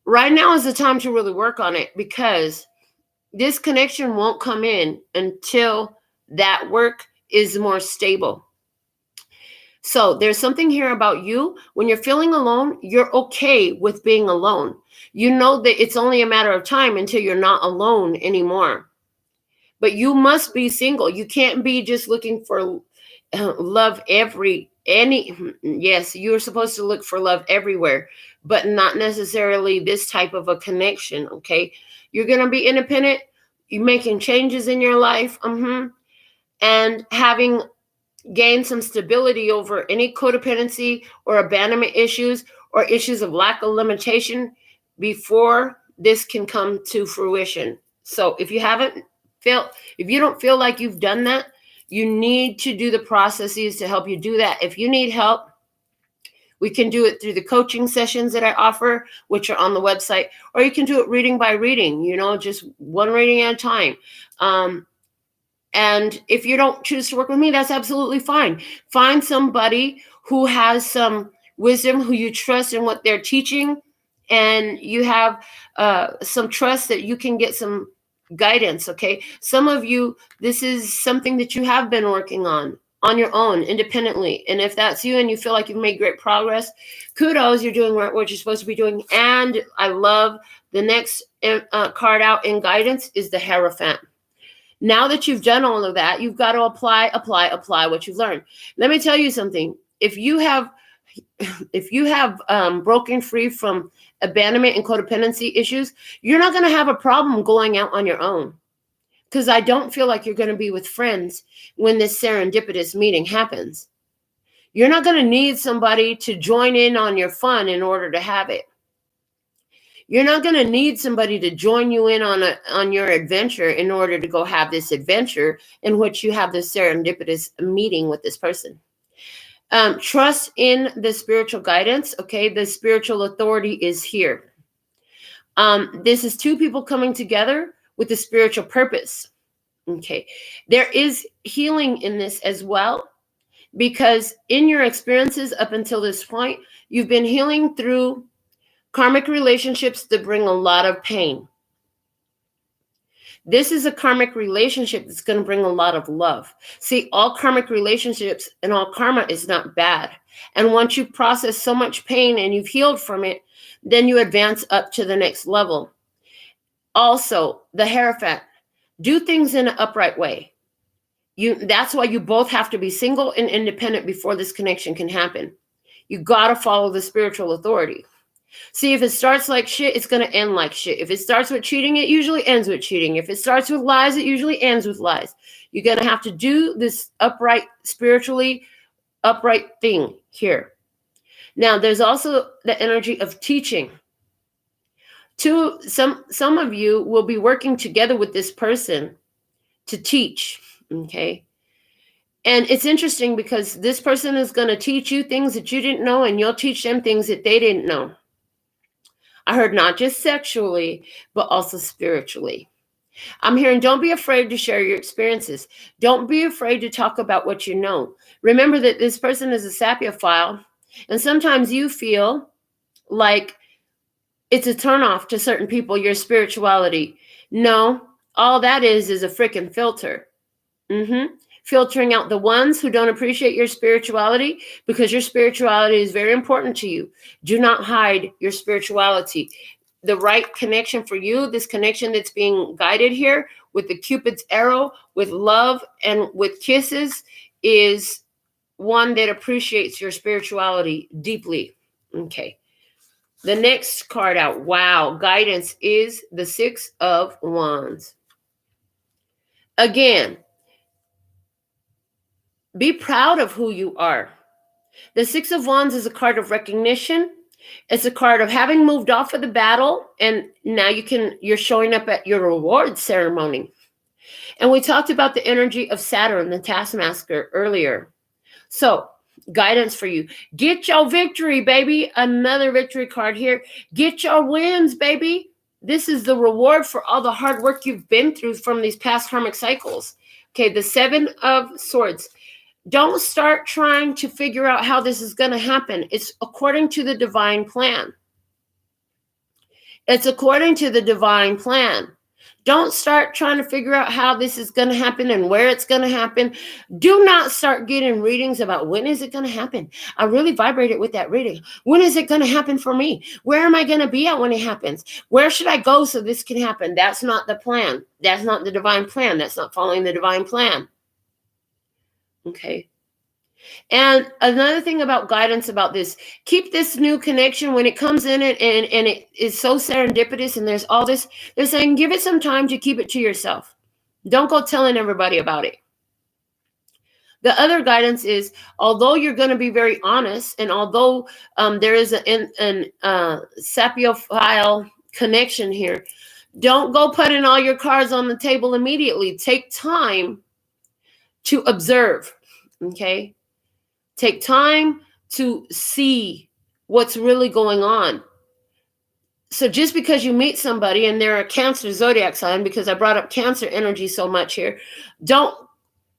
right now is the time to really work on it, because this connection won't come in until that work is more stable. So there's something here about you. When you're feeling alone, you're okay with being alone. You know that it's only a matter of time until you're not alone anymore. But you must be single. You can't be just looking for love yes, you're supposed to look for love everywhere, but not necessarily this type of a connection, okay? You're going to be independent, you're making changes in your life, and having gained some stability over any codependency or abandonment issues or issues of lack of limitation before this can come to fruition. So if you don't feel like you've done that, you need to do the processes to help you do that. If you need help, we can do it through the coaching sessions that I offer, which are on the website, or you can do it reading by reading, just one reading at a time. And if you don't choose to work with me, that's absolutely fine. Find somebody who has some wisdom, who you trust in what they're teaching, and you have some trust that you can get some guidance, okay? Some of you, this is something that you have been working on your own, independently. And if that's you and you feel like you've made great progress, kudos, you're doing what you're supposed to be doing. And I love the next card out in guidance is the Heraphant. Now that you've done all of that, you've got to apply what you've learned. Let me tell you something. If you have broken free from abandonment and codependency issues, you're not going to have a problem going out on your own, because I don't feel like you're going to be with friends when this serendipitous meeting happens. You're not going to need somebody to join in on your fun in order to have it. You're not going to need somebody to join you in on your adventure in order to go have this adventure in which you have this serendipitous meeting with this person. Trust in the spiritual guidance. Okay, the spiritual authority is here. This is two people coming together with a spiritual purpose. Okay, there is healing in this as well, because in your experiences up until this point, you've been healing through karmic relationships that bring a lot of pain. This is a karmic relationship that's going to bring a lot of love. See, all karmic relationships and all karma is not bad. And once you process so much pain and you've healed from it, then you advance up to the next level. Also, the Heraphant, do things in an upright way. That's why you both have to be single and independent before this connection can happen. You got to follow the spiritual authority. See, if it starts like shit, it's going to end like shit. If it starts with cheating, it usually ends with cheating. If it starts with lies, it usually ends with lies. You're going to have to do this spiritually upright thing here. Now, there's also the energy of teaching. Some of you will be working together with this person to teach, okay? And it's interesting because this person is going to teach you things that you didn't know, and you'll teach them things that they didn't know. I heard not just sexually, but also spiritually. I'm hearing don't be afraid to share your experiences. Don't be afraid to talk about what you know. Remember that this person is a sapiophile, and sometimes you feel like it's a turnoff to certain people, your spirituality. No, all that is a freaking filter. Filtering out the ones who don't appreciate your spirituality, because your spirituality is very important to you. Do not hide your spirituality. The right connection for you, this connection that's being guided here with the Cupid's arrow, with love and with kisses, is one that appreciates your spirituality deeply. Okay. The next card out, wow, guidance, is the Six of Wands. Again, be proud of who you are. The Six of Wands is a card of recognition. It's a card of having moved off of the battle, and now you're showing up at your reward ceremony. And we talked about the energy of Saturn, the taskmaster, earlier. So, guidance for you. Get your victory, baby. Another victory card here. Get your wins, baby. This is the reward for all the hard work you've been through from these past karmic cycles. Okay, the Seven of Swords. Don't start trying to figure out how this is going to happen. It's according to the divine plan. It's according to the divine plan. Don't start trying to figure out how this is going to happen and where it's going to happen. Do not start getting readings about when is it going to happen. I really vibrated with that reading. When is it going to happen for me? Where am I going to be at when it happens? Where should I go so this can happen? That's not the plan. That's not the divine plan. That's not following the divine plan. Okay. And another thing about guidance about this, keep this new connection when it comes in and it is so serendipitous and there's all this, they're saying give it some time to keep it to yourself. Don't go telling everybody about it. The other guidance is, although you're going to be very honest, and although there is an sapiophile connection here, don't go putting all your cards on the table immediately. Take time to observe, okay? Take time to see what's really going on. So just because you meet somebody and they're a Cancer zodiac sign, because I brought up Cancer energy so much here, don't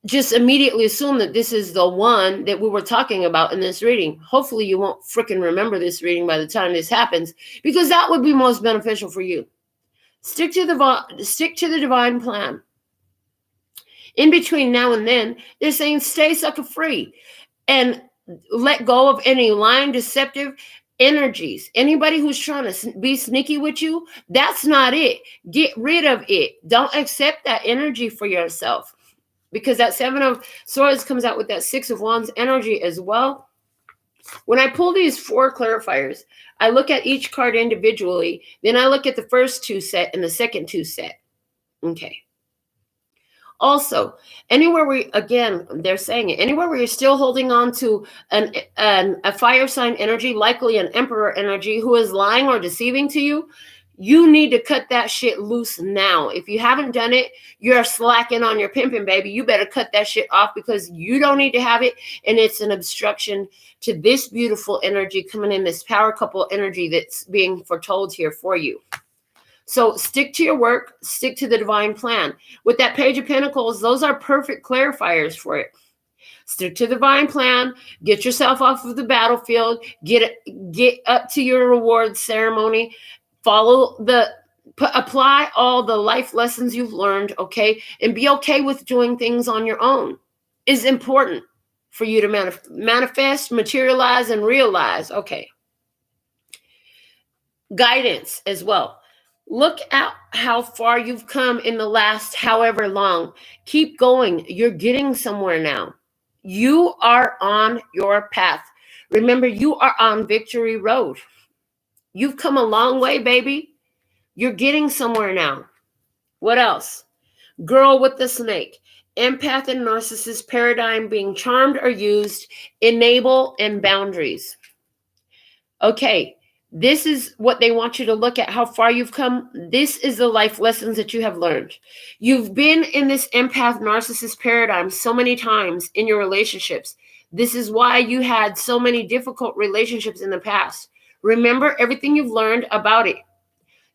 just immediately assume that this is the one that we were talking about in this reading. Hopefully you won't freaking remember this reading by the time this happens, because that would be most beneficial for you. Stick to the divine plan. In between now and then, they're saying stay sucker free. And let go of any lying, deceptive energies. Anybody who's trying to be sneaky with you, that's not it. Get rid of it. Don't accept that energy for yourself. Because that Seven of Swords comes out with that Six of Wands energy as well. When I pull these four clarifiers, I look at each card individually. Then I look at the first two set and the second two set. Okay. Also, anywhere they're saying it, anywhere where you're still holding on to a fire sign energy, likely an emperor energy, who is lying or deceiving to you, you need to cut that shit loose now. If you haven't done it, you're slacking on your pimping, baby. You better cut that shit off, because you don't need to have it, and it's an obstruction to this beautiful energy coming in, this power couple energy that's being foretold here for you. So stick to your work, stick to the divine plan. With that Page of Pentacles, those are perfect clarifiers for it. Stick to the divine plan, get yourself off of the battlefield, get up to your reward ceremony, apply all the life lessons you've learned, okay? And be okay with doing things on your own. Is important for you to manifest, materialize, and realize, okay? Guidance as well. Look at how far you've come in the last however long. Keep going. You're getting somewhere now. You are on your path. Remember, you are on Victory Road. You've come a long way, baby. You're getting somewhere now. What else? Girl with the snake. Empath and narcissist paradigm being charmed or used. Enable and boundaries. Okay. This is what they want you to look at, how far you've come. This is the life lessons that you have learned. You've been in this empath narcissist paradigm so many times in your relationships. This is why you had so many difficult relationships in the past. Remember everything you've learned about it.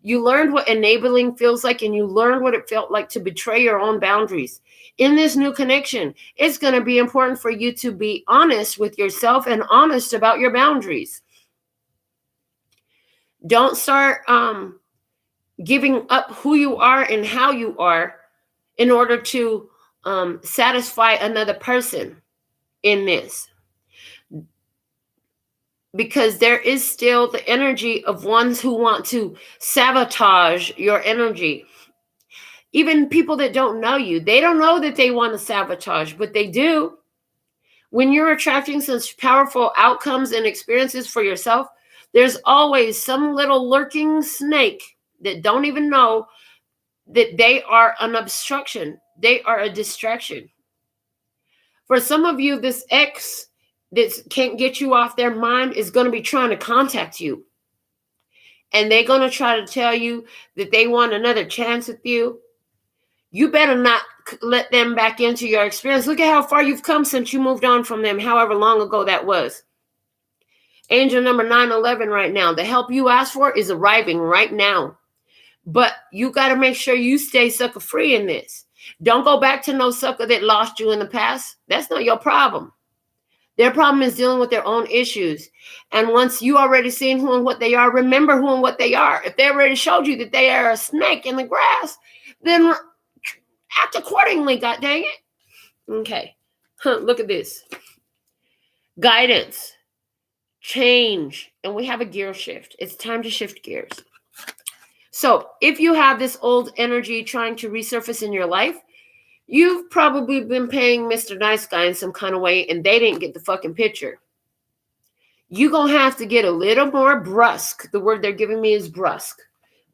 You learned what enabling feels like, and you learned what it felt like to betray your own boundaries. In this new connection, it's going to be important for you to be honest with yourself and honest about your boundaries. Don't start giving up who you are and how you are in order to satisfy another person in this. Because there is still the energy of ones who want to sabotage your energy. Even people that don't know you, they don't know that they want to sabotage, but they do. When you're attracting such powerful outcomes and experiences for yourself, there's always some little lurking snake that don't even know that they are an obstruction. They are a distraction. For some of you, this ex that can't get you off their mind is going to be trying to contact you. And they're going to try to tell you that they want another chance with you. You better not let them back into your experience. Look at how far you've come since you moved on from them, however long ago that was. Angel number 911 right now. The help you asked for is arriving right now. But you got to make sure you stay sucker free in this. Don't go back to no sucker that lost you in the past. That's not your problem. Their problem is dealing with their own issues. And once you already seen who and what they are, remember who and what they are. If they already showed you that they are a snake in the grass, then act accordingly, god dang it. Okay. Look at this. Guidance. Change. And we have a gear shift. It's time to shift gears. So if you have this old energy trying to resurface in your life, you've probably been paying Mr. Nice Guy in some kind of way, and they didn't get the fucking picture. You're going to have to get a little more brusque. The word they're giving me is brusque.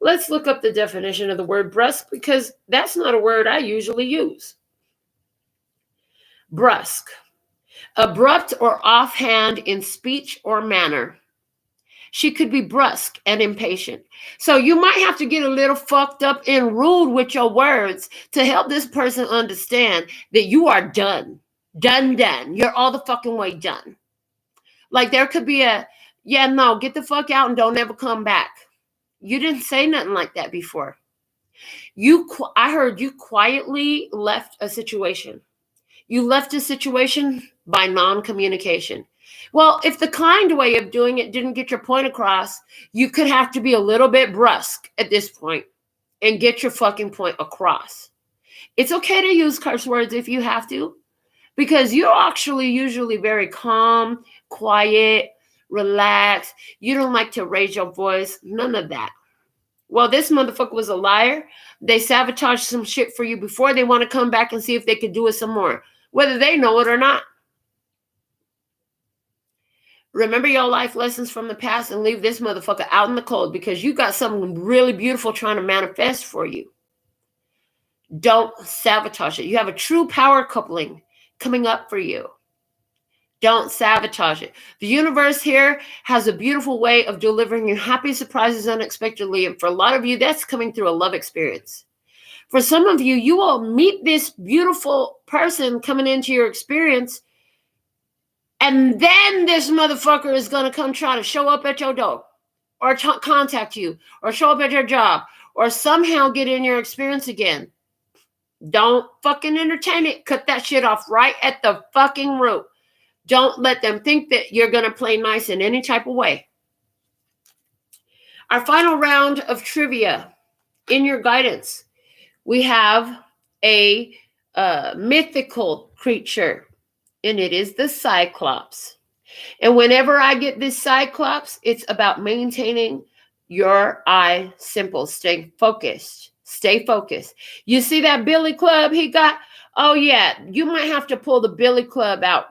Let's look up the definition of the word brusque, because that's not a word I usually use. Brusque. Abrupt or offhand in speech or manner. She could be brusque and impatient. So you might have to get a little fucked up and rude with your words to help this person understand that you are done. Done. You're all the fucking way done. Like there could be a, yeah, no, get the fuck out and don't ever come back. You didn't say nothing like that before. I heard you quietly left a situation. You left a situation by non-communication. Well, if the kind way of doing it didn't get your point across, you could have to be a little bit brusque at this point and get your fucking point across. It's okay to use curse words if you have to, because you're actually usually very calm, quiet, relaxed. You don't like to raise your voice. None of that. Well, this motherfucker was a liar. They sabotaged some shit for you before. They want to come back and see if they could do it some more, whether they know it or not. Remember your life lessons from the past and leave this motherfucker out in the cold, because you got something really beautiful trying to manifest for you. Don't sabotage it. You have a true power coupling coming up for you. Don't sabotage it. The universe here has a beautiful way of delivering you happy surprises unexpectedly. And for a lot of you, that's coming through a love experience. For some of you, you will meet this beautiful person coming into your experience, and then this motherfucker is going to come try to show up at your door or contact you or show up at your job or somehow get in your experience again. Don't fucking entertain it. Cut that shit off right at the fucking root. Don't let them think that you're going to play nice in any type of way. Our final round of trivia in your guidance. We have a mythical creature, and it is the Cyclops. And whenever I get this Cyclops, it's about maintaining your eye simple. Stay focused. Stay focused. You see that billy club he got? Oh, yeah. You might have to pull the billy club out.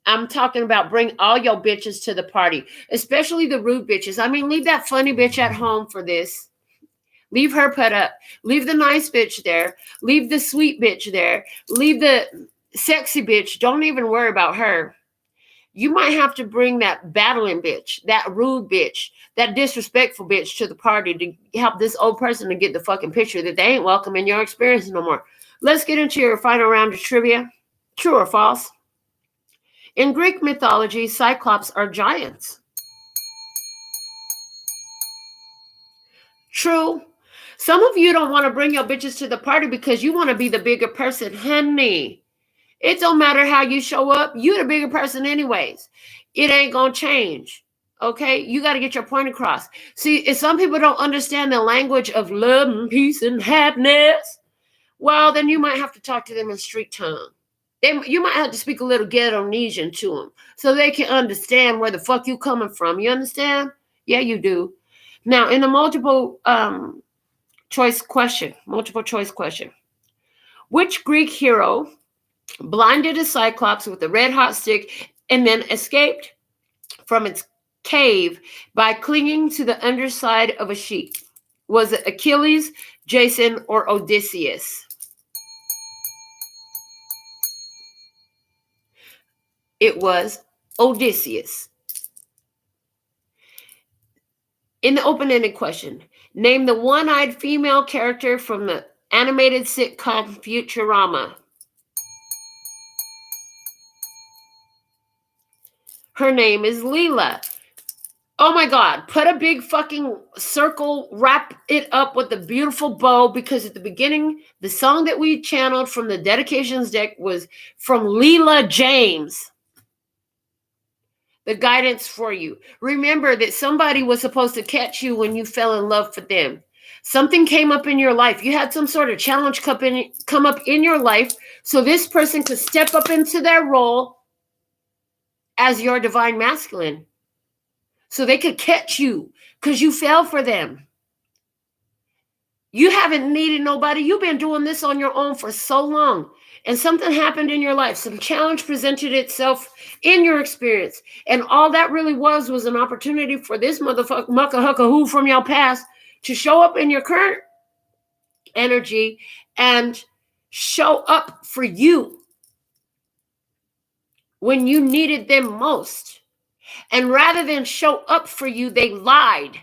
I'm talking about bring all your bitches to the party, especially the rude bitches. I mean, leave that funny bitch at home for this. Leave her put up. Leave the nice bitch there. Leave the sweet bitch there. Leave the sexy bitch. Don't even worry about her. You might have to bring that battling bitch, that rude bitch, that disrespectful bitch to the party to help this old person to get the fucking picture that they ain't welcome in your experience no more. Let's get into your final round of trivia. True or false? In Greek mythology, Cyclops are giants. True. Some of you don't want to bring your bitches to the party because you want to be the bigger person. Honey, it don't matter how you show up. You the bigger person anyways. It ain't going to change. Okay? You got to get your point across. See, if some people don't understand the language of love and peace and happiness, well, then you might have to talk to them in street tongue. You might have to speak a little Ghetto-nesian to them so they can understand where the fuck you coming from. You understand? Yeah, you do. Now, in the multiple choice question, which Greek hero blinded a Cyclops with a red hot stick and then escaped from its cave by clinging to the underside of a sheep? Was it Achilles, Jason, or Odysseus? It was Odysseus. In the open-ended question, name the one-eyed female character from the animated sitcom Futurama. Her name is Leela. Oh my God, put a big fucking circle, wrap it up with a beautiful bow, because at the beginning, the song that we channeled from the dedications deck was from Leela James. The guidance for you. Remember that somebody was supposed to catch you when you fell in love for them. Something came up in your life. You had some sort of challenge come up in your life, so this person could step up into their role as your divine masculine. So they could catch you because you fell for them. You haven't needed nobody. You've been doing this on your own for so long. And something happened in your life. Some challenge presented itself in your experience. And all that really was an opportunity for this motherfucker, mucka hucka who from your past to show up in your current energy and show up for you when you needed them most. And rather than show up for you, they lied.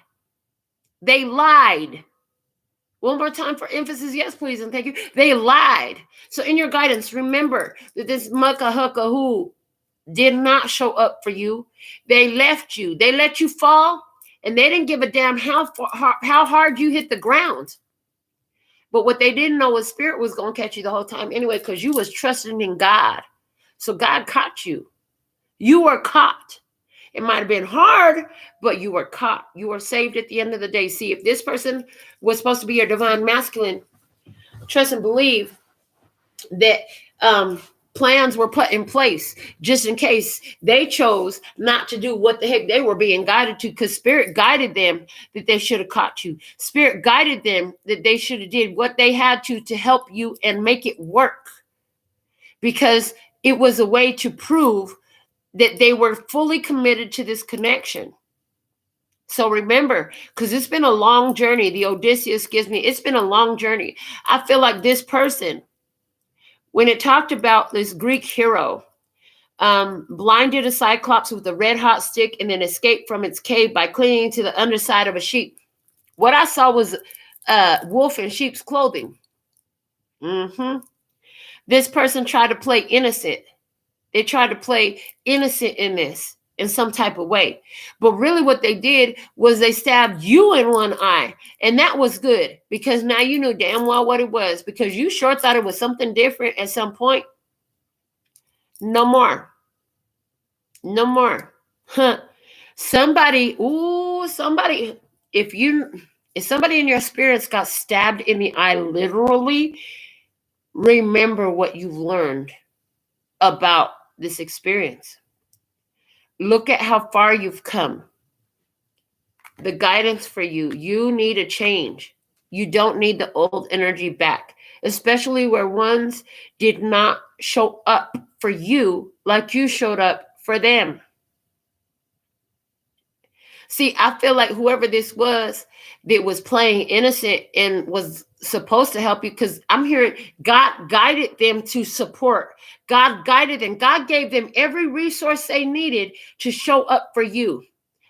They lied. One more time for emphasis, yes, please, and thank you. They lied. So in your guidance, remember that this mucka hucka who did not show up for you. They left you. They let you fall, and they didn't give a damn how hard you hit the ground. But what they didn't know was spirit was going to catch you the whole time anyway, because you was trusting in God. So God caught you. You were caught. It might have been hard, but you were caught. You were saved at the end of the day. See, if this person was supposed to be your divine masculine, trust and believe that plans were put in place just in case they chose not to do what the heck they were being guided to, because spirit guided them that they should have caught you. Spirit guided them that they should have did what they had to help you and make it work, because it was a way to prove that they were fully committed to this connection. So remember, because it's been a long journey. The Odysseus gives me, it's been a long journey. I feel like this person, when it talked about this Greek hero, blinded a Cyclops with a red hot stick and then escaped from its cave by clinging to the underside of a sheep. What I saw was a wolf in sheep's clothing. This person tried to play innocent. They tried to play innocent in this in some type of way. But really what they did was they stabbed you in one eye. And that was good, because now you knew damn well what it was, because you sure thought it was something different at some point. No more. No more. Huh. Somebody, if somebody in your spirits got stabbed in the eye literally, remember what you've learned about this experience. Look at how far you've come. The guidance for you. You need a change. You don't need the old energy back, especially where ones did not show up for you like you showed up for them. See, I feel like whoever this was that was playing innocent and was supposed to help you, because I'm hearing God guided them to support. God guided them. God gave them every resource they needed to show up for you.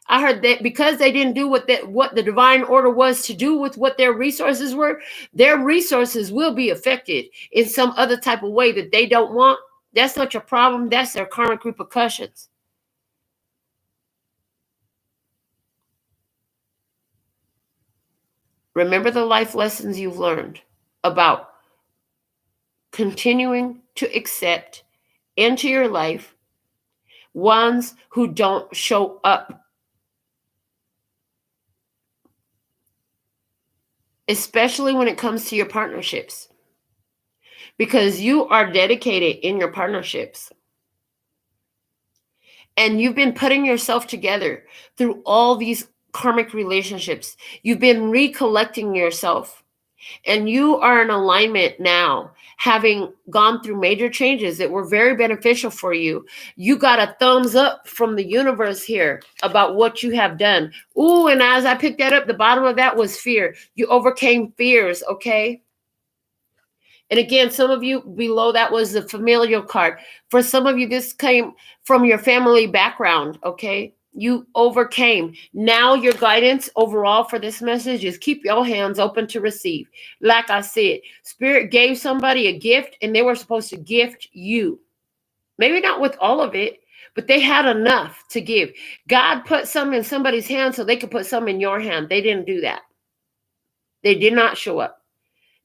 I heard that because they didn't do what the divine order was to do with what their resources were, their resources will be affected in some other type of way that they don't want. That's not your problem. That's their karmic repercussions. Remember the life lessons you've learned about continuing to accept into your life ones who don't show up, especially when it comes to your partnerships, because you are dedicated in your partnerships. And you've been putting yourself together through all these karmic relationships. You've been recollecting yourself. And you are in alignment now, having gone through major changes that were very beneficial for you. You got a thumbs up from the universe here about what you have done. Ooh, and as I picked that up, the bottom of that was fear. You overcame fears, okay? And again, some of you below that was the familial card. For some of you, this came from your family background, okay? You overcame. Now your guidance overall for this message is keep your hands open to receive. Like I said, Spirit gave somebody a gift and they were supposed to gift you. Maybe not with all of it, but they had enough to give. God put some in somebody's hand so they could put some in your hand. They didn't do that. They did not show up.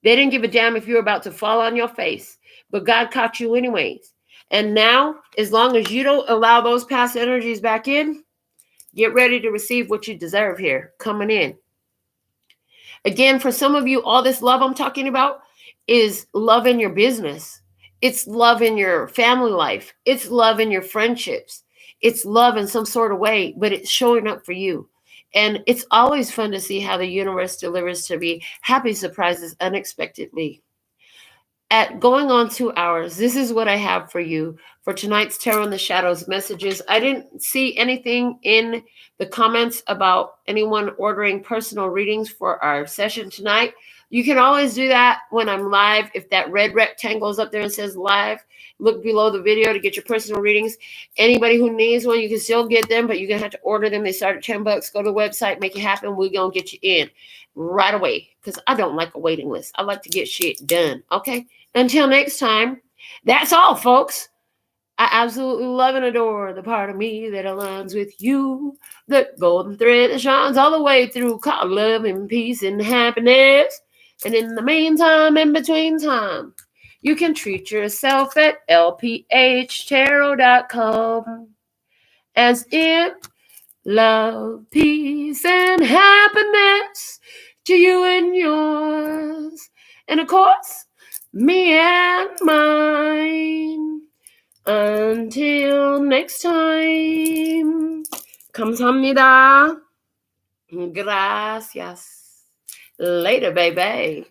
They didn't give a damn if you were about to fall on your face, but God caught you anyways. And now, as long as you don't allow those past energies back in, get ready to receive what you deserve here, coming in. Again, for some of you, all this love I'm talking about is love in your business. It's love in your family life. It's love in your friendships. It's love in some sort of way, but it's showing up for you. And it's always fun to see how the universe delivers to me happy surprises unexpectedly. At going on 2 hours, this is what I have for you for tonight's Tarot in the Shadows messages. I didn't see anything in the comments about anyone ordering personal readings for our session tonight. You can always do that when I'm live. If that red rectangle is up there and says live, look below the video to get your personal readings. Anybody who needs one, you can still get them, but you're going to have to order them. They start at $10. Go to the website, make it happen. We're going to get you in right away because I don't like a waiting list. I like to get shit done, okay? Until next time, that's all, folks. I absolutely love and adore the part of me that aligns with you. The golden thread that shines all the way through, called love and peace and happiness. And in the meantime, in between time, you can treat yourself at LPHtarot.com. As in love, peace, and happiness to you and yours. And of course, me and mine. Until next time. Kamsahamnida. Gracias. Later, baby.